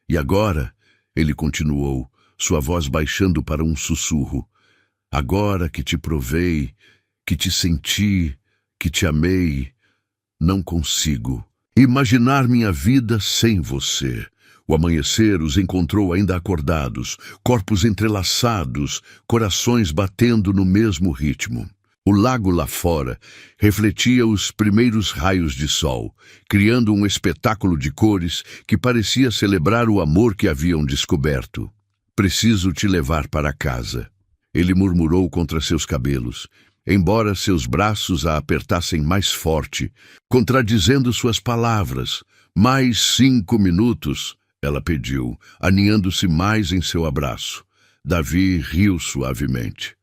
E agora, ele continuou, sua voz baixando para um sussurro, agora que te provei, que te senti, que te amei, não consigo imaginar minha vida sem você. O amanhecer os encontrou ainda acordados, corpos entrelaçados, corações batendo no mesmo ritmo. O lago lá fora refletia os primeiros raios de sol, criando um espetáculo de cores que parecia celebrar o amor que haviam descoberto. Preciso te levar para casa. Ele murmurou contra seus cabelos, embora seus braços a apertassem mais forte, contradizendo suas palavras. Mais 5 minutos, ela pediu, aninhando-se mais em seu abraço. Davi riu suavemente.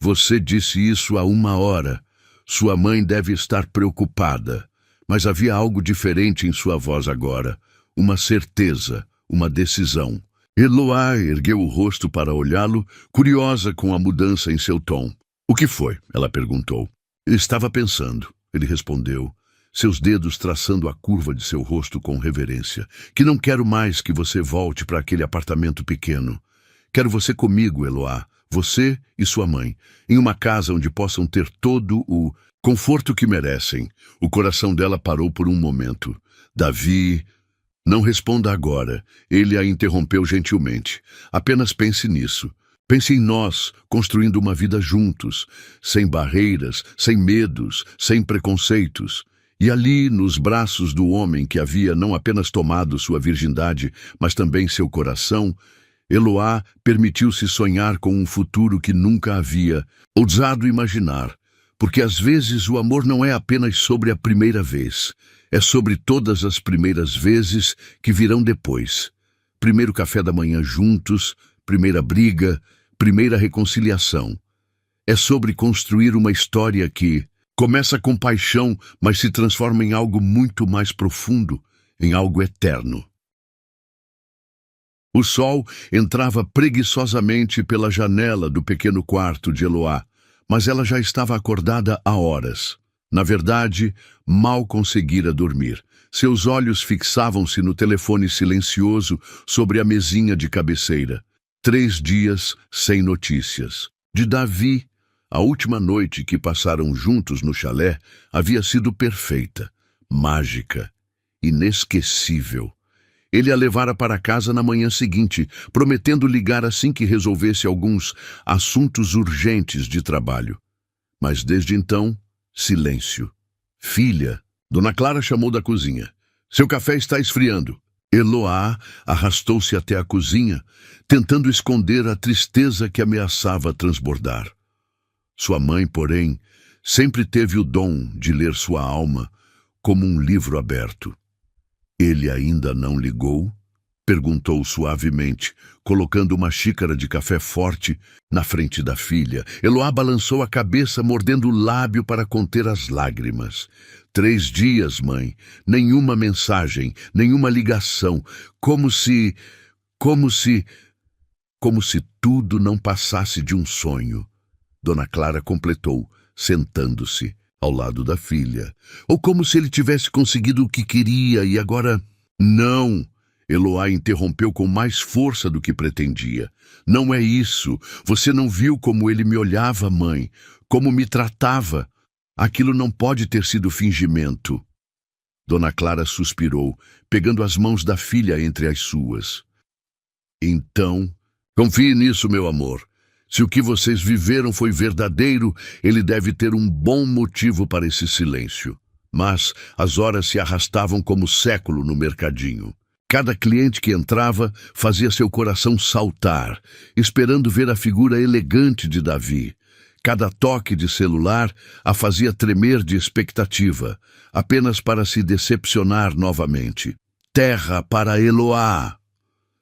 Você disse isso há 1 hora. Sua mãe deve estar preocupada. Mas havia algo diferente em sua voz agora. Uma certeza, uma decisão. Eloá ergueu o rosto para olhá-lo, curiosa com a mudança em seu tom. O que foi? Ela perguntou. Estava pensando, ele respondeu, seus dedos traçando a curva de seu rosto com reverência. Que não quero mais que você volte para aquele apartamento pequeno. Quero você comigo, Eloá. Você e sua mãe, em uma casa onde possam ter todo o conforto que merecem. O coração dela parou por um momento. Davi, não responda agora. Ele a interrompeu gentilmente. Apenas pense nisso. Pense em nós, construindo uma vida juntos, sem barreiras, sem medos, sem preconceitos. E ali, nos braços do homem que havia não apenas tomado sua virgindade, mas também seu coração, Eloá permitiu-se sonhar com um futuro que nunca havia ousado imaginar, porque às vezes o amor não é apenas sobre a primeira vez, é sobre todas as primeiras vezes que virão depois. Primeiro café da manhã juntos, primeira briga, primeira reconciliação. É sobre construir uma história que começa com paixão, mas se transforma em algo muito mais profundo, em algo eterno. O sol entrava preguiçosamente pela janela do pequeno quarto de Eloá, mas ela já estava acordada há horas. Na verdade, mal conseguira dormir. Seus olhos fixavam-se no telefone silencioso sobre a mesinha de cabeceira. 3 dias sem notícias. De Davi, a última noite que passaram juntos no chalé havia sido perfeita, mágica, inesquecível. Ele a levara para casa na manhã seguinte, prometendo ligar assim que resolvesse alguns assuntos urgentes de trabalho. Mas desde então, silêncio. Filha, Dona Clara chamou da cozinha. Seu café está esfriando. Eloá arrastou-se até a cozinha, tentando esconder a tristeza que ameaçava transbordar. Sua mãe, porém, sempre teve o dom de ler sua alma como um livro aberto. Ele ainda não ligou? Perguntou suavemente, colocando uma xícara de café forte na frente da filha. Eloá balançou a cabeça, mordendo o lábio para conter as lágrimas. 3 dias, mãe. Nenhuma mensagem, nenhuma ligação. Como se tudo não passasse de um sonho. Dona Clara completou, sentando-se ao lado da filha. Ou como se ele tivesse conseguido o que queria e agora... Não! Eloá interrompeu com mais força do que pretendia. Não é isso. Você não viu como ele me olhava, mãe? Como me tratava? Aquilo não pode ter sido fingimento. Dona Clara suspirou, pegando as mãos da filha entre as suas. Então, confie nisso, meu amor. Se o que vocês viveram foi verdadeiro, ele deve ter um bom motivo para esse silêncio. Mas as horas se arrastavam como século no mercadinho. Cada cliente que entrava fazia seu coração saltar, esperando ver a figura elegante de Davi. Cada toque de celular a fazia tremer de expectativa, apenas para se decepcionar novamente. Terra para Eloá!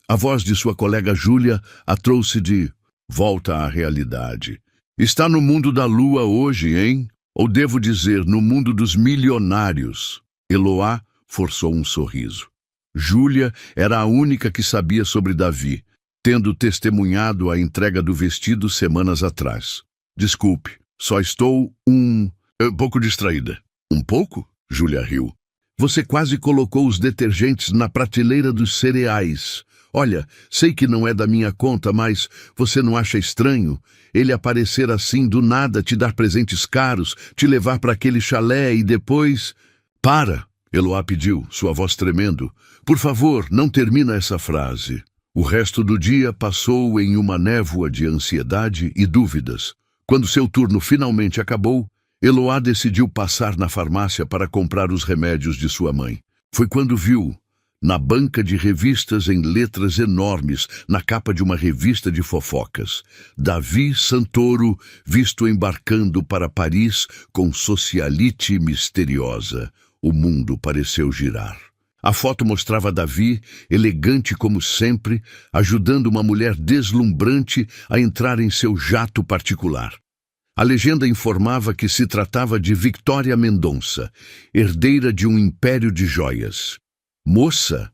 A voz de sua colega Júlia a trouxe de volta à realidade. Está no mundo da lua hoje, hein? Ou devo dizer, no mundo dos milionários. Eloá forçou um sorriso. Júlia era a única que sabia sobre Davi, tendo testemunhado a entrega do vestido semanas atrás. Desculpe, só estou um pouco distraída. Um pouco? Júlia riu. Você quase colocou os detergentes na prateleira dos cereais. Olha, sei que não é da minha conta, mas você não acha estranho ele aparecer assim do nada, te dar presentes caros, te levar para aquele chalé e depois... Para! Eloá pediu, sua voz tremendo. Por favor, não termina essa frase. O resto do dia passou em uma névoa de ansiedade e dúvidas. Quando seu turno finalmente acabou, Eloá decidiu passar na farmácia para comprar os remédios de sua mãe. Foi quando viu, na banca de revistas em letras enormes, na capa de uma revista de fofocas, Davi Santoro visto embarcando para Paris com socialite misteriosa. O mundo pareceu girar. A foto mostrava Davi, elegante como sempre, ajudando uma mulher deslumbrante a entrar em seu jato particular. A legenda informava que se tratava de Victoria Mendonça, herdeira de um império de joias. Moça,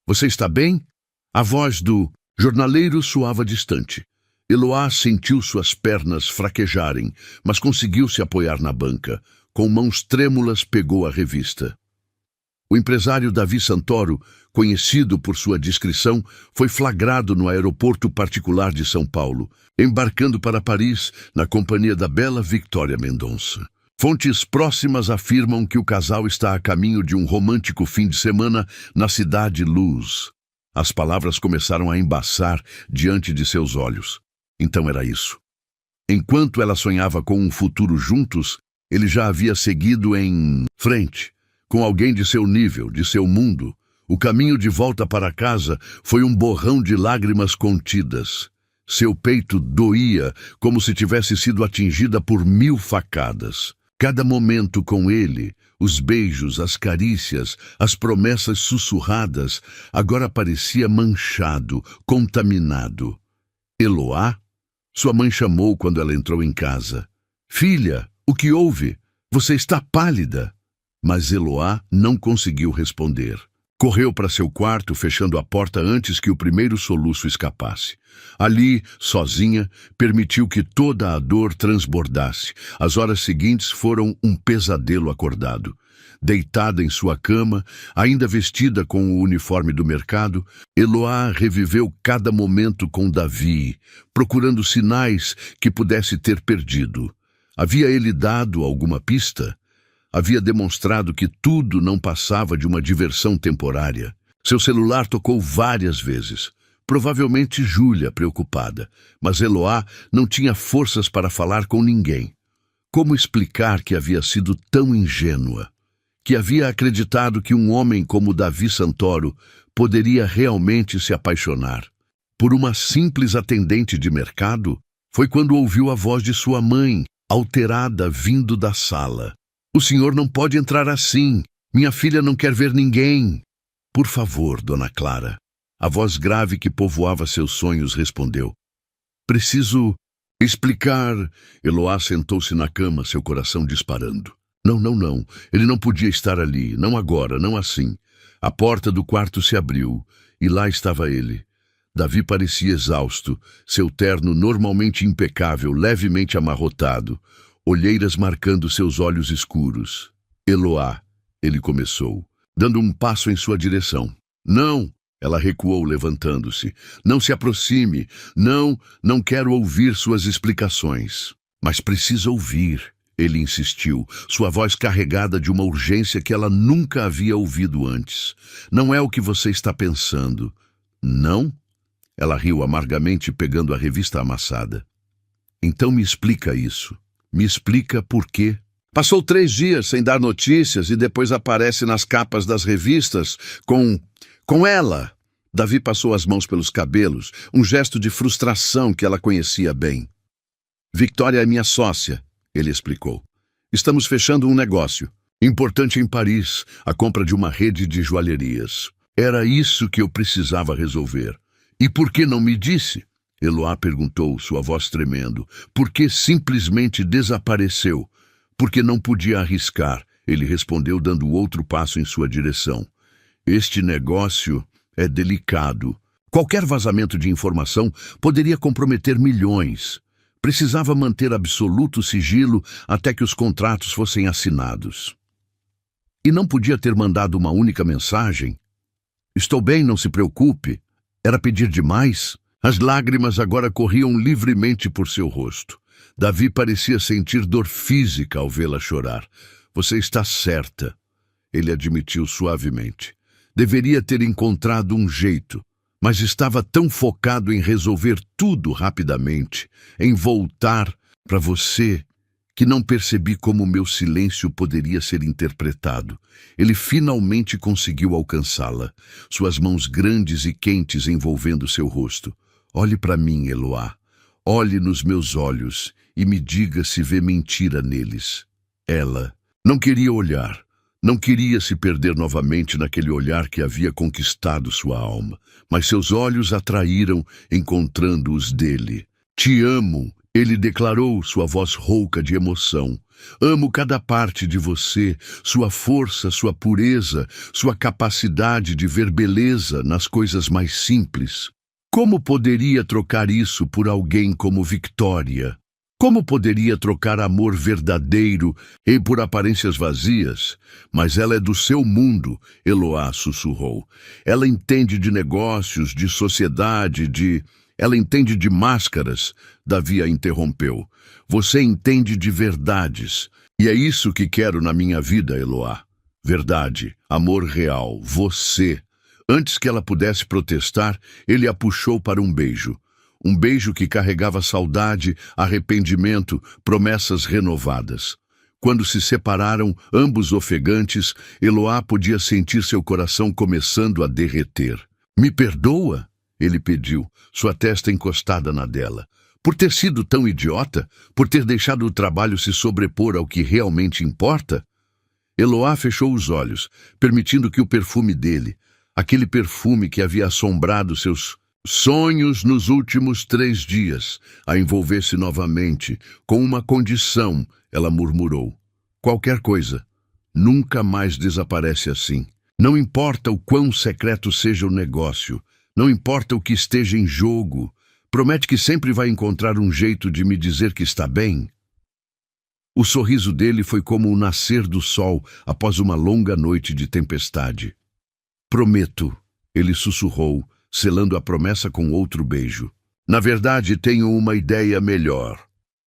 você está bem? A voz do jornaleiro soava distante. Eloá sentiu suas pernas fraquejarem, mas conseguiu se apoiar na banca. Com mãos trêmulas pegou a revista. O empresário Davi Santoro, conhecido por sua discrição, foi flagrado no aeroporto particular de São Paulo, embarcando para Paris na companhia da bela Victoria Mendonça. Fontes próximas afirmam que o casal está a caminho de um romântico fim de semana na cidade Luz. As palavras começaram a embaçar diante de seus olhos. Então era isso. Enquanto ela sonhava com um futuro juntos, ele já havia seguido em frente, com alguém de seu nível, de seu mundo. O caminho de volta para casa foi um borrão de lágrimas contidas. Seu peito doía como se tivesse sido atingida por 1000 facadas. Cada momento com ele, os beijos, as carícias, as promessas sussurradas, agora parecia manchado, contaminado. Eloá? Sua mãe chamou quando ela entrou em casa. Filha, o que houve? Você está pálida. Mas Eloá não conseguiu responder. Correu para seu quarto, fechando a porta antes que o primeiro soluço escapasse. Ali, sozinha, permitiu que toda a dor transbordasse. As horas seguintes foram um pesadelo acordado. Deitada em sua cama, ainda vestida com o uniforme do mercado, Eloá reviveu cada momento com Davi, procurando sinais que pudesse ter perdido. Havia ele dado alguma pista? Havia demonstrado que tudo não passava de uma diversão temporária. Seu celular tocou várias vezes. Provavelmente Júlia, preocupada, mas Eloá não tinha forças para falar com ninguém. Como explicar que havia sido tão ingênua? Que havia acreditado que um homem como Davi Santoro poderia realmente se apaixonar por uma simples atendente de mercado? Foi quando ouviu a voz de sua mãe, alterada, vindo da sala. O senhor não pode entrar assim. Minha filha não quer ver ninguém. Por favor, dona Clara. A voz grave que povoava seus sonhos respondeu. Preciso explicar. Eloá sentou-se na cama, seu coração disparando. Não. Ele não podia estar ali. Não agora, não assim. A porta do quarto se abriu e lá estava ele. Davi parecia exausto, seu terno normalmente impecável, levemente amarrotado, olheiras marcando seus olhos escuros. Eloá, ele começou, dando um passo em sua direção. Não, ela recuou, levantando-se. Não se aproxime. Não quero ouvir suas explicações. Mas precisa ouvir, ele insistiu, sua voz carregada de uma urgência que ela nunca havia ouvido antes. Não é o que você está pensando. Não? Ela riu amargamente, pegando a revista amassada. Então me explica isso. Me explica por quê. Passou 3 dias sem dar notícias e depois aparece nas capas das revistas com ela. Davi passou as mãos pelos cabelos, um gesto de frustração que ela conhecia bem. Victoria é minha sócia, ele explicou. Estamos fechando um negócio. Importante em Paris, a compra de uma rede de joalherias. Era isso que eu precisava resolver. E por que não me disse? Eloá perguntou, sua voz tremendo. Por que simplesmente desapareceu? Porque não podia arriscar, ele respondeu, dando outro passo em sua direção. Este negócio é delicado. Qualquer vazamento de informação poderia comprometer milhões. Precisava manter absoluto sigilo até que os contratos fossem assinados. E não podia ter mandado uma única mensagem? Estou bem, não se preocupe. Era pedir demais? As lágrimas agora corriam livremente por seu rosto. Davi parecia sentir dor física ao vê-la chorar. Você está certa, ele admitiu suavemente. Deveria ter encontrado um jeito, mas estava tão focado em resolver tudo rapidamente, em voltar para você, que não percebi como meu silêncio poderia ser interpretado. Ele finalmente conseguiu alcançá-la, suas mãos grandes e quentes envolvendo seu rosto. Olhe para mim, Eloá. Olhe nos meus olhos e me diga se vê mentira neles. Ela não queria olhar. Não queria se perder novamente naquele olhar que havia conquistado sua alma, mas seus olhos atraíram, encontrando os dele. Te amo, ele declarou, sua voz rouca de emoção. Amo cada parte de você, sua força, sua pureza, sua capacidade de ver beleza nas coisas mais simples. Como poderia trocar isso por alguém como Victoria? Como poderia trocar amor verdadeiro e por aparências vazias? Mas ela é do seu mundo, Eloá sussurrou. Ela entende de negócios, de sociedade, Ela entende de máscaras, Davi a interrompeu. Você entende de verdades. E é isso que quero na minha vida, Eloá. Verdade, amor real, você. Antes que ela pudesse protestar, ele a puxou para um beijo. Um beijo que carregava saudade, arrependimento, promessas renovadas. Quando se separaram, ambos ofegantes, Eloá podia sentir seu coração começando a derreter. Me perdoa? Ele pediu, sua testa encostada na dela. Por ter sido tão idiota? Por ter deixado o trabalho se sobrepor ao que realmente importa? Eloá fechou os olhos, permitindo que o perfume dele, aquele perfume que havia assombrado seus sonhos nos últimos 3 dias, a envolvesse novamente, com uma condição, ela murmurou. Qualquer coisa. Nunca mais desaparece assim. Não importa o quão secreto seja o negócio, não importa o que esteja em jogo, promete que sempre vai encontrar um jeito de me dizer que está bem. O sorriso dele foi como o nascer do sol após uma longa noite de tempestade. Prometo, ele sussurrou, selando a promessa com outro beijo. Na verdade, tenho uma ideia melhor.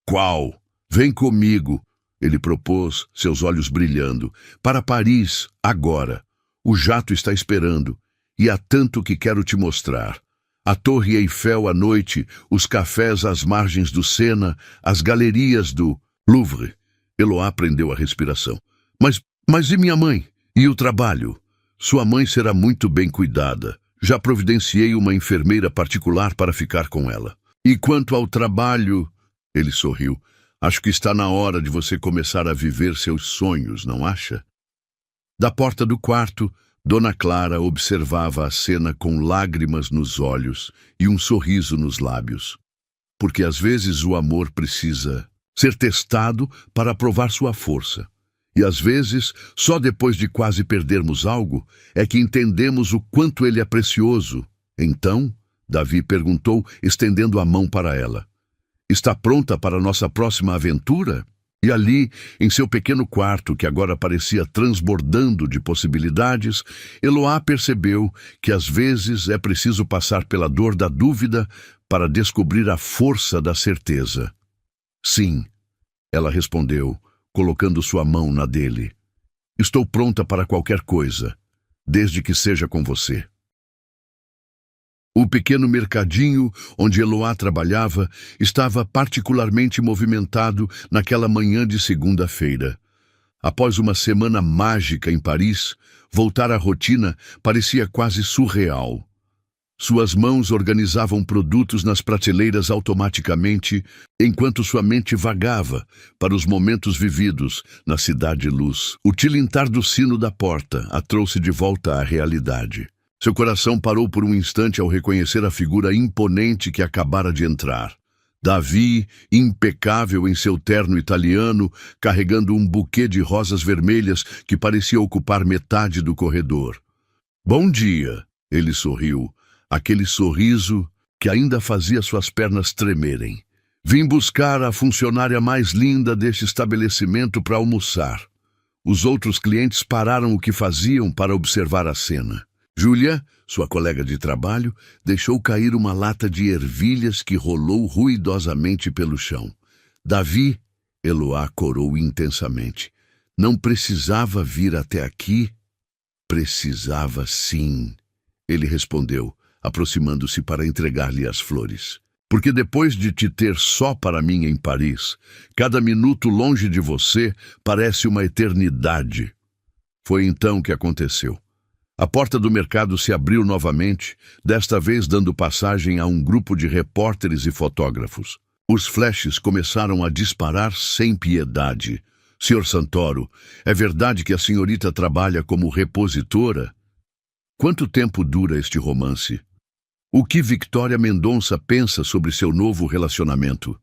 Qual? Vem comigo, ele propôs, seus olhos brilhando. Para Paris, agora. O jato está esperando, e há tanto que quero te mostrar. A Torre Eiffel à noite, os cafés às margens do Sena, as galerias do Louvre. Eloá prendeu a respiração. Mas e minha mãe? E o trabalho? Sua mãe será muito bem cuidada. Já providenciei uma enfermeira particular para ficar com ela. E quanto ao trabalho, ele sorriu, acho que está na hora de você começar a viver seus sonhos, não acha? Da porta do quarto, Dona Clara observava a cena com lágrimas nos olhos e um sorriso nos lábios. Porque às vezes o amor precisa ser testado para provar sua força. E às vezes, só depois de quase perdermos algo, é que entendemos o quanto ele é precioso. Então, Davi perguntou, estendendo a mão para ela. Está pronta para nossa próxima aventura? E ali, em seu pequeno quarto, que agora parecia transbordando de possibilidades, Eloá percebeu que às vezes é preciso passar pela dor da dúvida para descobrir a força da certeza. Sim, ela respondeu, colocando sua mão na dele. Estou pronta para qualquer coisa, desde que seja com você. O pequeno mercadinho onde Eloá trabalhava estava particularmente movimentado naquela manhã de segunda-feira. Após uma semana mágica em Paris, voltar à rotina parecia quase surreal. Suas mãos organizavam produtos nas prateleiras automaticamente, enquanto sua mente vagava para os momentos vividos na Cidade Luz. O tilintar do sino da porta a trouxe de volta à realidade. Seu coração parou por um instante ao reconhecer a figura imponente que acabara de entrar. Davi, impecável em seu terno italiano, carregando um buquê de rosas vermelhas que parecia ocupar metade do corredor. "Bom dia", ele sorriu, aquele sorriso que ainda fazia suas pernas tremerem. "Vim buscar a funcionária mais linda deste estabelecimento para almoçar." Os outros clientes pararam o que faziam para observar a cena. Júlia, sua colega de trabalho, deixou cair uma lata de ervilhas que rolou ruidosamente pelo chão. "Davi", Eloá corou intensamente. "Não precisava vir até aqui?" "Precisava sim", ele respondeu, aproximando-se para entregar-lhe as flores. "Porque depois de te ter só para mim em Paris, cada minuto longe de você parece uma eternidade." Foi então que aconteceu. A porta do mercado se abriu novamente, desta vez dando passagem a um grupo de repórteres e fotógrafos. Os flashes começaram a disparar sem piedade. "Sr. Santoro, é verdade que a senhorita trabalha como repositora? Quanto tempo dura este romance? O que Victoria Mendonça pensa sobre seu novo relacionamento?"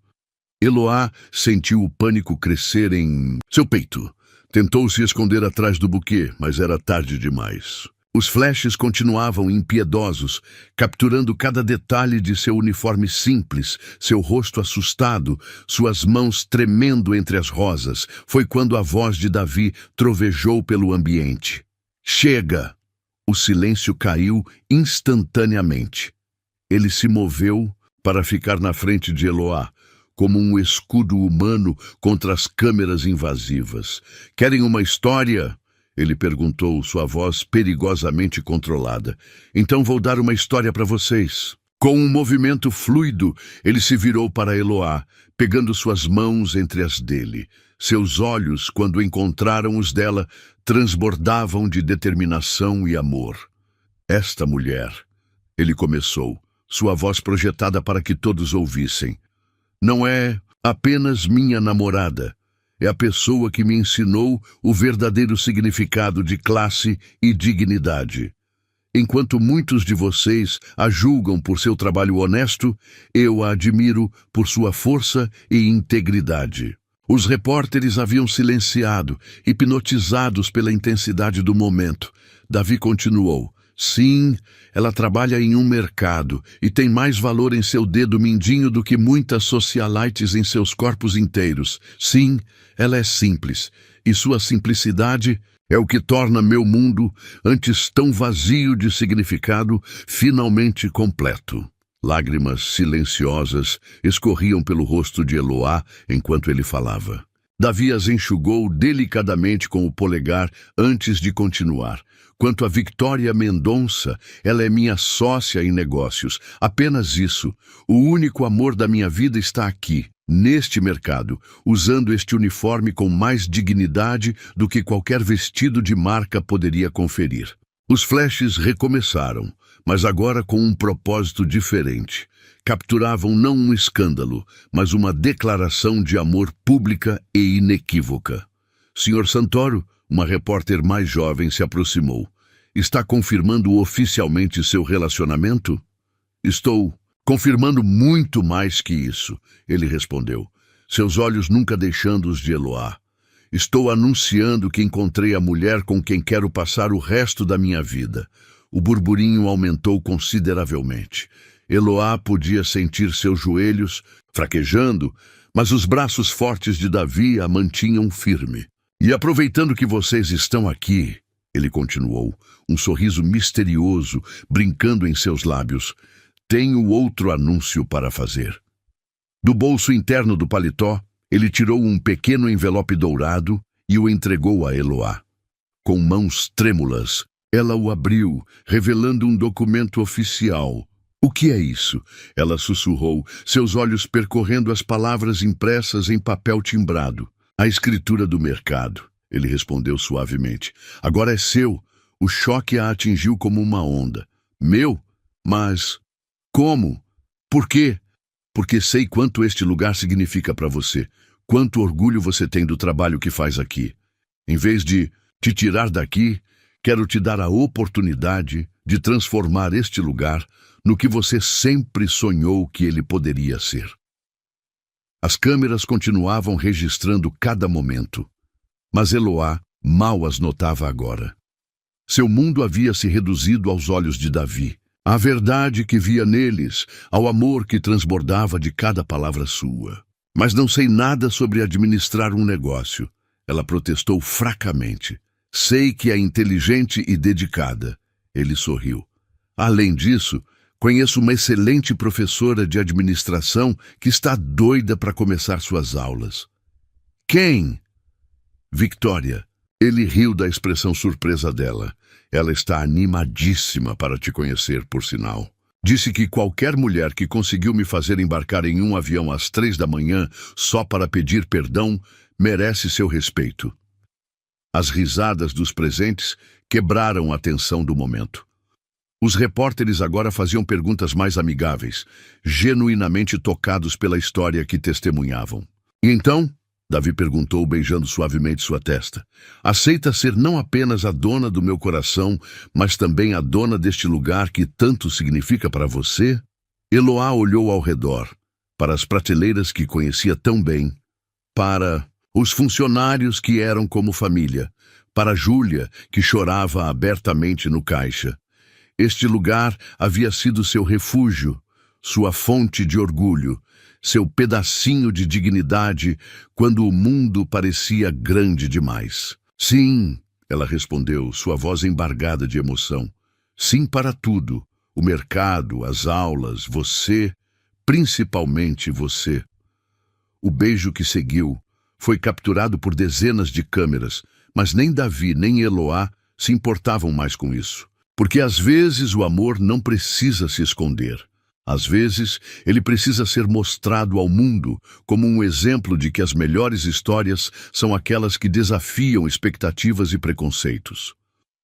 Eloá sentiu o pânico crescer em seu peito. Tentou se esconder atrás do buquê, mas era tarde demais. Os flashes continuavam impiedosos, capturando cada detalhe de seu uniforme simples, seu rosto assustado, suas mãos tremendo entre as rosas. Foi quando a voz de Davi trovejou pelo ambiente. "Chega!" O silêncio caiu instantaneamente. Ele se moveu para ficar na frente de Eloá, como um escudo humano contra as câmeras invasivas. "Querem uma história?" Ele perguntou, sua voz perigosamente controlada. "Então vou dar uma história para vocês." Com um movimento fluido, ele se virou para Eloá, pegando suas mãos entre as dele. Seus olhos, quando encontraram os dela, transbordavam de determinação e amor. "Esta mulher", ele começou, sua voz projetada para que todos ouvissem, "não é apenas minha namorada. É a pessoa que me ensinou o verdadeiro significado de classe e dignidade. Enquanto muitos de vocês a julgam por seu trabalho honesto, eu a admiro por sua força e integridade." Os repórteres haviam silenciado, hipnotizados pela intensidade do momento. Davi continuou. "Sim, ela trabalha em um mercado e tem mais valor em seu dedo mindinho do que muitas socialites em seus corpos inteiros. Sim, ela é simples, e sua simplicidade é o que torna meu mundo, antes tão vazio de significado, finalmente completo." Lágrimas silenciosas escorriam pelo rosto de Eloá enquanto ele falava. Davi as enxugou delicadamente com o polegar antes de continuar. "Quanto a Victoria Mendonça, ela é minha sócia em negócios. Apenas isso. O único amor da minha vida está aqui, neste mercado, usando este uniforme com mais dignidade do que qualquer vestido de marca poderia conferir." Os flashes recomeçaram, mas agora com um propósito diferente. Capturavam não um escândalo, mas uma declaração de amor pública e inequívoca. "Sr. Santoro", uma repórter mais jovem se aproximou. "Está confirmando oficialmente seu relacionamento?" "Estou confirmando muito mais que isso", ele respondeu, seus olhos nunca deixando os de Eloá. "Estou anunciando que encontrei a mulher com quem quero passar o resto da minha vida." O burburinho aumentou consideravelmente. Eloá podia sentir seus joelhos fraquejando, mas os braços fortes de Davi a mantinham firme. "E aproveitando que vocês estão aqui", ele continuou, um sorriso misterioso brincando em seus lábios, "tenho outro anúncio para fazer." Do bolso interno do paletó, ele tirou um pequeno envelope dourado e o entregou a Eloá. Com mãos trêmulas, ela o abriu, revelando um documento oficial. "O que é isso?" ela sussurrou, seus olhos percorrendo as palavras impressas em papel timbrado. "A escritura do mercado", ele respondeu suavemente. "Agora é seu." O choque a atingiu como uma onda. "Meu? Mas como? Por quê?" "Porque sei quanto este lugar significa para você, quanto orgulho você tem do trabalho que faz aqui. Em vez de te tirar daqui, quero te dar a oportunidade de transformar este lugar no que você sempre sonhou que ele poderia ser. As câmeras continuavam registrando cada momento, mas Eloá mal as notava agora. Seu mundo havia se reduzido aos olhos de Davi, à verdade que via neles, ao amor que transbordava de cada palavra sua. Mas não sei nada sobre administrar um negócio, ela protestou fracamente. Sei que é inteligente e dedicada. Ele sorriu. Além disso, conheço uma excelente professora de administração que está doida para começar suas aulas. Quem? Victoria. Ele riu da expressão surpresa dela. Ela está animadíssima para te conhecer, por sinal. Disse que qualquer mulher que conseguiu me fazer embarcar em um avião às 3 da manhã só para pedir perdão merece seu respeito. As risadas dos presentes quebraram a tensão do momento. Os repórteres agora faziam perguntas mais amigáveis, genuinamente tocados pela história que testemunhavam. E então, Davi perguntou, beijando suavemente sua testa, aceita ser não apenas a dona do meu coração, mas também a dona deste lugar que tanto significa para você? Eloá olhou ao redor, para as prateleiras que conhecia tão bem, para os funcionários que eram como família, para Júlia, que chorava abertamente no caixa. Este lugar havia sido seu refúgio, sua fonte de orgulho, seu pedacinho de dignidade quando o mundo parecia grande demais. Sim, ela respondeu, sua voz embargada de emoção. Sim para tudo, o mercado, as aulas, você, principalmente você. O beijo que seguiu foi capturado por dezenas de câmeras, mas nem Davi nem Eloá se importavam mais com isso. Porque às vezes o amor não precisa se esconder. Às vezes, ele precisa ser mostrado ao mundo como um exemplo de que as melhores histórias são aquelas que desafiam expectativas e preconceitos.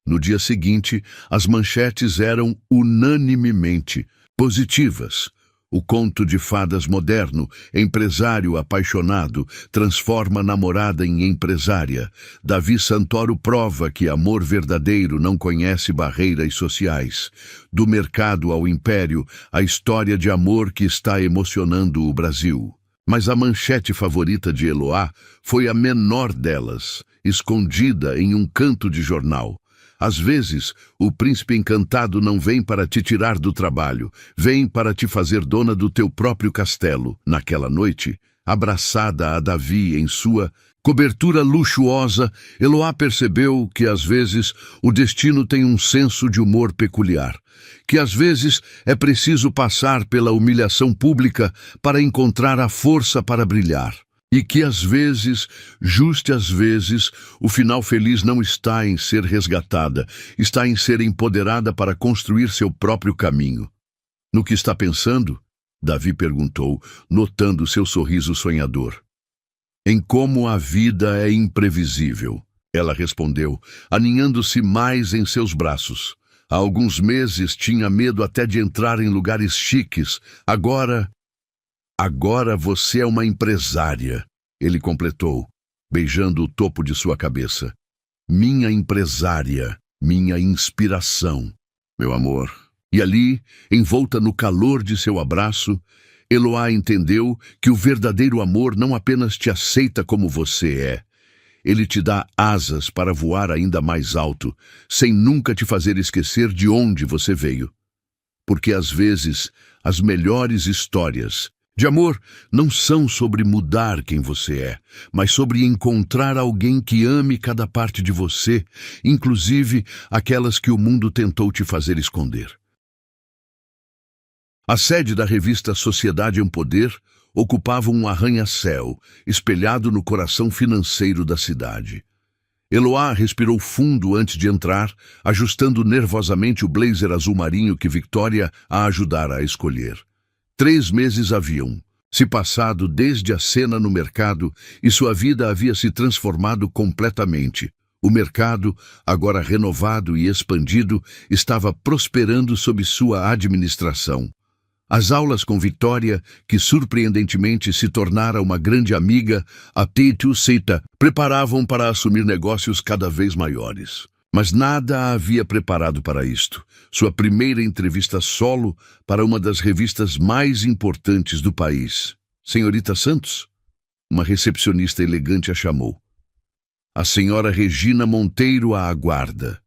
No dia seguinte, as manchetes eram unanimemente positivas. O conto de fadas moderno, empresário apaixonado, transforma namorada em empresária. Davi Santoro prova que amor verdadeiro não conhece barreiras sociais. Do mercado ao império, a história de amor que está emocionando o Brasil. Mas a manchete favorita de Eloá foi a menor delas, escondida em um canto de jornal. Às vezes, o príncipe encantado não vem para te tirar do trabalho, vem para te fazer dona do teu próprio castelo. Naquela noite, abraçada a Davi em sua cobertura luxuosa, Eloá percebeu que às vezes o destino tem um senso de humor peculiar, que às vezes é preciso passar pela humilhação pública para encontrar a força para brilhar. E que às vezes, justo às vezes, o final feliz não está em ser resgatada, está em ser empoderada para construir seu próprio caminho. No que está pensando? Davi perguntou, notando seu sorriso sonhador. Em como a vida é imprevisível, ela respondeu, aninhando-se mais em seus braços. Há alguns meses tinha medo até de entrar em lugares chiques, Agora você é uma empresária, ele completou, beijando o topo de sua cabeça. Minha empresária, minha inspiração, meu amor. E ali, envolta no calor de seu abraço, Eloá entendeu que o verdadeiro amor não apenas te aceita como você é, ele te dá asas para voar ainda mais alto, sem nunca te fazer esquecer de onde você veio. Porque às vezes, as melhores histórias de amor não são sobre mudar quem você é, mas sobre encontrar alguém que ame cada parte de você, inclusive aquelas que o mundo tentou te fazer esconder. A sede da revista Sociedade em Poder ocupava um arranha-céu, espelhado no coração financeiro da cidade. Eloá respirou fundo antes de entrar, ajustando nervosamente o blazer azul marinho que Victoria a ajudara a escolher. 3 meses haviam se passado desde a cena no mercado e sua vida havia se transformado completamente. O mercado, agora renovado e expandido, estava prosperando sob sua administração. As aulas com Victoria, que surpreendentemente se tornara uma grande amiga, a T2 Seta, preparavam para assumir negócios cada vez maiores. Mas nada a havia preparado para isto. Sua primeira entrevista solo para uma das revistas mais importantes do país. Senhorita Santos? Uma recepcionista elegante a chamou. A senhora Regina Monteiro a aguarda.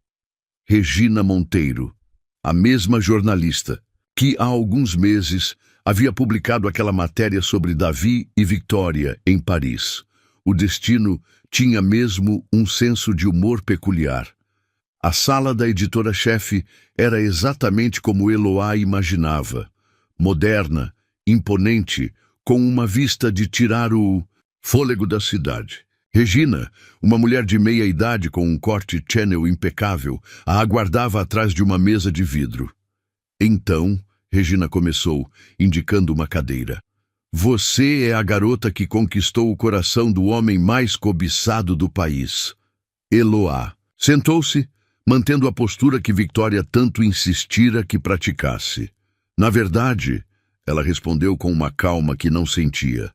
Regina Monteiro, a mesma jornalista que há alguns meses havia publicado aquela matéria sobre Davi e Victoria em Paris. O destino tinha mesmo um senso de humor peculiar. A sala da editora-chefe era exatamente como Eloá imaginava, moderna, imponente, com uma vista de tirar o fôlego da cidade. Regina, uma mulher de meia idade com um corte Chanel impecável, a aguardava atrás de uma mesa de vidro. Então, Regina começou, indicando uma cadeira. Você é a garota que conquistou o coração do homem mais cobiçado do país. Eloá. Sentou-se, mantendo a postura que Victoria tanto insistira que praticasse. Na verdade, ela respondeu com uma calma que não sentia.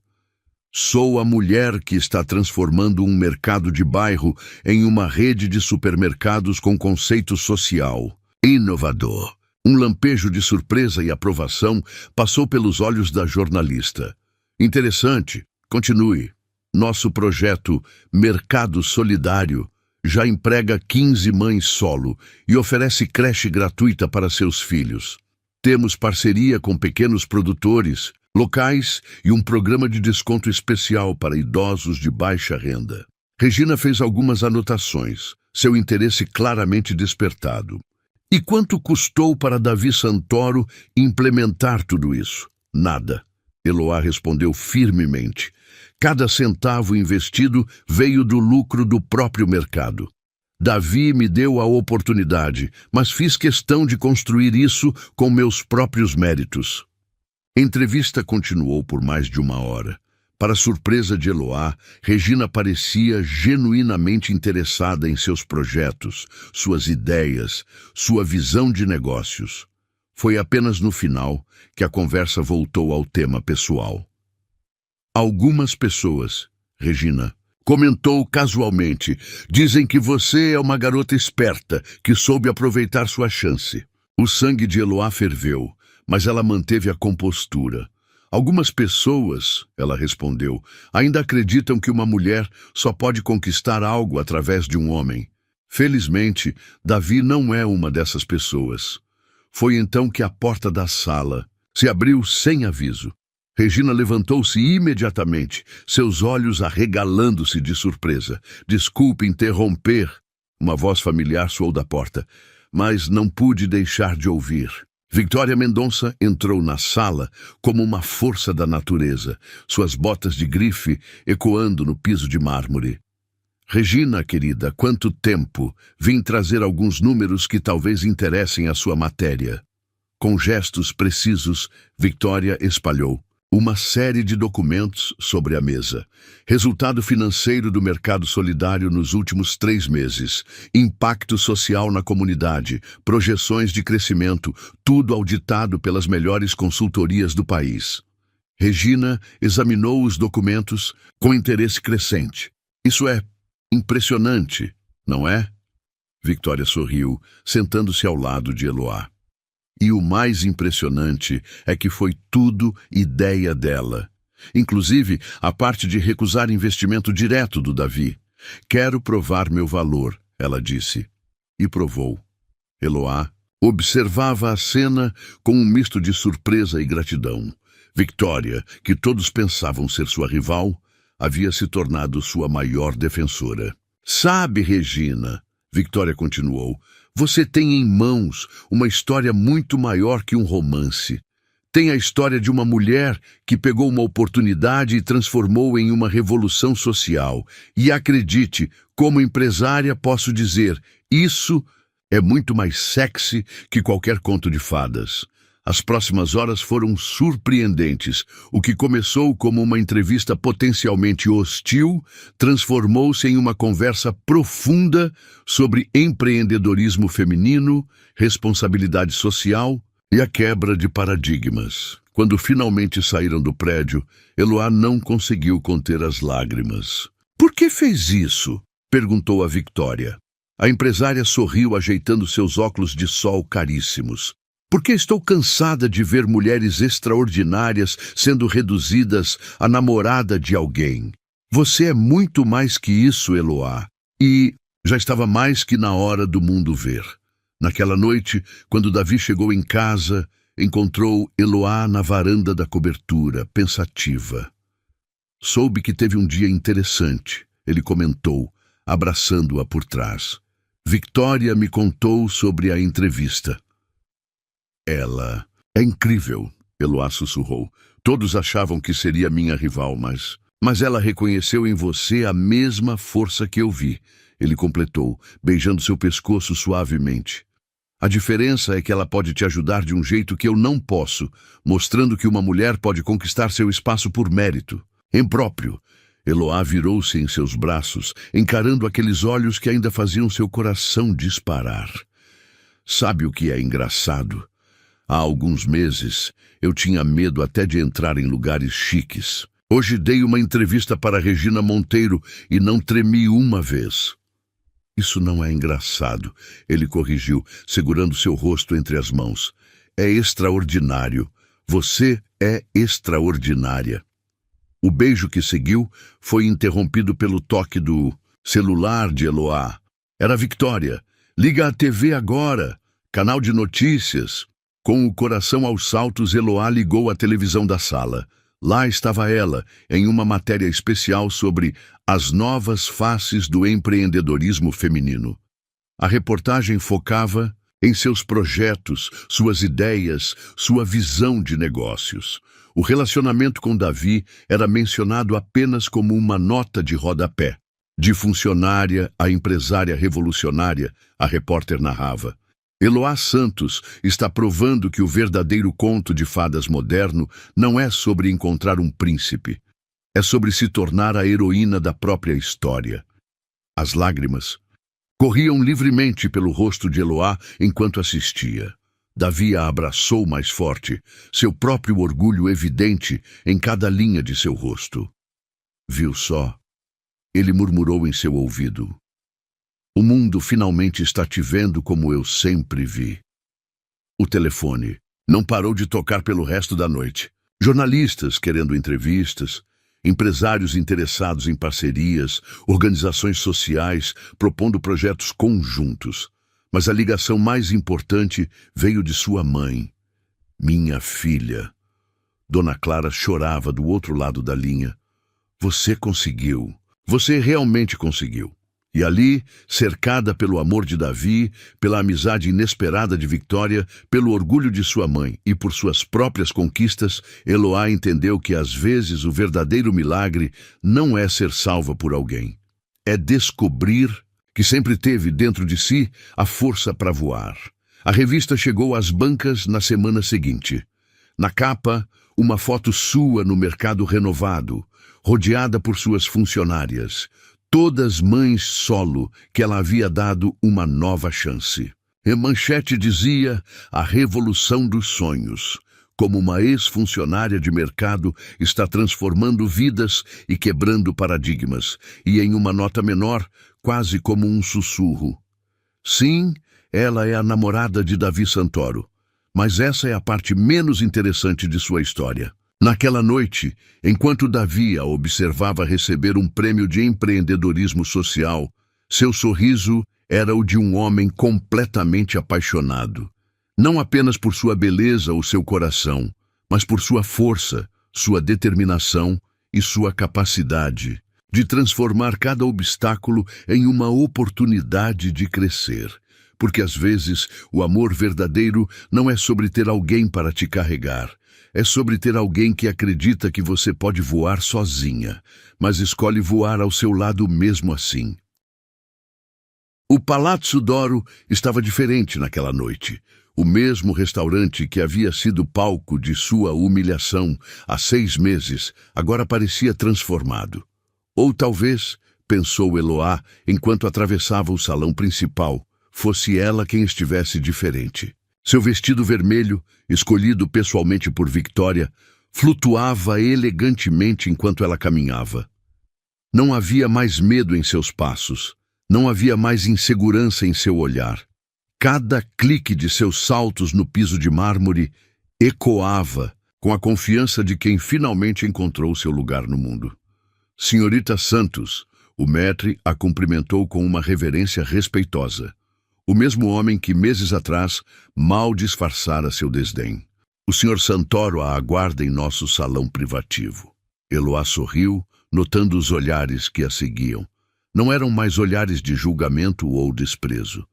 Sou a mulher que está transformando um mercado de bairro em uma rede de supermercados com conceito social. Inovador. Um lampejo de surpresa e aprovação passou pelos olhos da jornalista. Interessante. Continue. Nosso projeto Mercado Solidário já emprega 15 mães solo e oferece creche gratuita para seus filhos. Temos parceria com pequenos produtores locais e um programa de desconto especial para idosos de baixa renda. Regina fez algumas anotações, seu interesse claramente despertado. E quanto custou para Davi Santoro implementar tudo isso? Nada. Eloá respondeu firmemente. Cada centavo investido veio do lucro do próprio mercado. Davi me deu a oportunidade, mas fiz questão de construir isso com meus próprios méritos. A entrevista continuou por mais de 1 hora. Para surpresa de Eloá, Regina parecia genuinamente interessada em seus projetos, suas ideias, sua visão de negócios. Foi apenas no final que a conversa voltou ao tema pessoal. Algumas pessoas, Regina comentou casualmente, dizem que você é uma garota esperta que soube aproveitar sua chance. O sangue de Eloá ferveu, mas ela manteve a compostura. Algumas pessoas, ela respondeu, ainda acreditam que uma mulher só pode conquistar algo através de um homem. Felizmente, Davi não é uma dessas pessoas. Foi então que a porta da sala se abriu sem aviso. Regina levantou-se imediatamente, seus olhos arregalando-se de surpresa. Desculpe interromper, uma voz familiar soou da porta, mas não pude deixar de ouvir. Victoria Mendonça entrou na sala como uma força da natureza, suas botas de grife ecoando no piso de mármore. Regina, querida, quanto tempo! Vim trazer alguns números que talvez interessem a sua matéria. Com gestos precisos, Victoria espalhou uma série de documentos sobre a mesa. Resultado financeiro do mercado solidário nos últimos 3 meses. Impacto social na comunidade. Projeções de crescimento. Tudo auditado pelas melhores consultorias do país. Regina examinou os documentos com interesse crescente. Isso é impressionante, não é? Victoria sorriu, sentando-se ao lado de Eloá. E o mais impressionante é que foi tudo ideia dela. Inclusive, a parte de recusar investimento direto do Davi. Quero provar meu valor, ela disse. E provou. Eloá observava a cena com um misto de surpresa e gratidão. Victoria, que todos pensavam ser sua rival, havia se tornado sua maior defensora. Sabe, Regina, Victoria continuou, você tem em mãos uma história muito maior que um romance. Tem a história de uma mulher que pegou uma oportunidade e transformou em uma revolução social. E acredite, como empresária posso dizer, isso é muito mais sexy que qualquer conto de fadas. As próximas horas foram surpreendentes. O que começou como uma entrevista potencialmente hostil transformou-se em uma conversa profunda sobre empreendedorismo feminino, responsabilidade social e a quebra de paradigmas. Quando finalmente saíram do prédio, Eloá não conseguiu conter as lágrimas. Por que fez isso? Perguntou a Victoria. A empresária sorriu ajeitando seus óculos de sol caríssimos. Porque estou cansada de ver mulheres extraordinárias sendo reduzidas à namorada de alguém. Você é muito mais que isso, Eloá. E já estava mais que na hora do mundo ver. Naquela noite, quando Davi chegou em casa, encontrou Eloá na varanda da cobertura, pensativa. Soube que teve um dia interessante, ele comentou, abraçando-a por trás. Victória me contou sobre a entrevista. Ela é incrível, Eloá sussurrou. Todos achavam que seria minha rival, mas ela reconheceu em você a mesma força que eu vi. Ele completou, beijando seu pescoço suavemente. A diferença é que ela pode te ajudar de um jeito que eu não posso, mostrando que uma mulher pode conquistar seu espaço por mérito. Impróprio. Eloá virou-se em seus braços, encarando aqueles olhos que ainda faziam seu coração disparar. Sabe o que é engraçado? Há alguns meses, eu tinha medo até de entrar em lugares chiques. Hoje dei uma entrevista para Regina Monteiro e não tremi uma vez. Isso não é engraçado, ele corrigiu, segurando seu rosto entre as mãos. É extraordinário. Você é extraordinária. O beijo que seguiu foi interrompido pelo toque do celular de Eloá. Era Victória. Liga a TV agora. Canal de notícias. Com o coração aos saltos, Eloá ligou a televisão da sala. Lá estava ela, em uma matéria especial sobre as novas faces do empreendedorismo feminino. A reportagem focava em seus projetos, suas ideias, sua visão de negócios. O relacionamento com Davi era mencionado apenas como uma nota de rodapé. De funcionária a empresária revolucionária, a repórter narrava. Eloá Santos está provando que o verdadeiro conto de fadas moderno não é sobre encontrar um príncipe. É sobre se tornar a heroína da própria história. As lágrimas corriam livremente pelo rosto de Eloá enquanto assistia. Davi a abraçou mais forte, seu próprio orgulho evidente em cada linha de seu rosto. Viu só? Ele murmurou em seu ouvido. O mundo finalmente está te vendo como eu sempre vi. O telefone não parou de tocar pelo resto da noite. Jornalistas querendo entrevistas, empresários interessados em parcerias, organizações sociais propondo projetos conjuntos. Mas a ligação mais importante veio de sua mãe. Minha filha. Dona Clara chorava do outro lado da linha. Você conseguiu. Você realmente conseguiu. E ali, cercada pelo amor de Davi, pela amizade inesperada de Victória, pelo orgulho de sua mãe e por suas próprias conquistas, Eloá entendeu que às vezes o verdadeiro milagre não é ser salva por alguém. É descobrir que sempre teve dentro de si a força para voar. A revista chegou às bancas na semana seguinte. Na capa, uma foto sua no mercado renovado, rodeada por suas funcionárias. Todas mães solo que ela havia dado uma nova chance. E manchete dizia a revolução dos sonhos. Como uma ex-funcionária de mercado está transformando vidas e quebrando paradigmas. E em uma nota menor, quase como um sussurro. Sim, ela é a namorada de Davi Santoro. Mas essa é a parte menos interessante de sua história. Naquela noite, enquanto Davi a observava receber um prêmio de empreendedorismo social, seu sorriso era o de um homem completamente apaixonado. Não apenas por sua beleza ou seu coração, mas por sua força, sua determinação e sua capacidade de transformar cada obstáculo em uma oportunidade de crescer. Porque às vezes o amor verdadeiro não é sobre ter alguém para te carregar. É sobre ter alguém que acredita que você pode voar sozinha, mas escolhe voar ao seu lado mesmo assim. O Palazzo d'Oro estava diferente naquela noite. O mesmo restaurante que havia sido palco de sua humilhação há 6 meses, agora parecia transformado. Ou talvez, pensou Eloá enquanto atravessava o salão principal, fosse ela quem estivesse diferente. Seu vestido vermelho, escolhido pessoalmente por Victória, flutuava elegantemente enquanto ela caminhava. Não havia mais medo em seus passos, Não havia mais insegurança em seu olhar. Cada clique de seus saltos no piso de mármore ecoava com a confiança de quem finalmente encontrou seu lugar no mundo. Senhorita Santos, o maître a cumprimentou com uma reverência respeitosa. O mesmo homem que meses atrás mal disfarçara seu desdém. O Sr. Santoro a aguarda em nosso salão privativo. Eloá sorriu, notando os olhares que a seguiam. Não eram mais olhares de julgamento ou desprezo.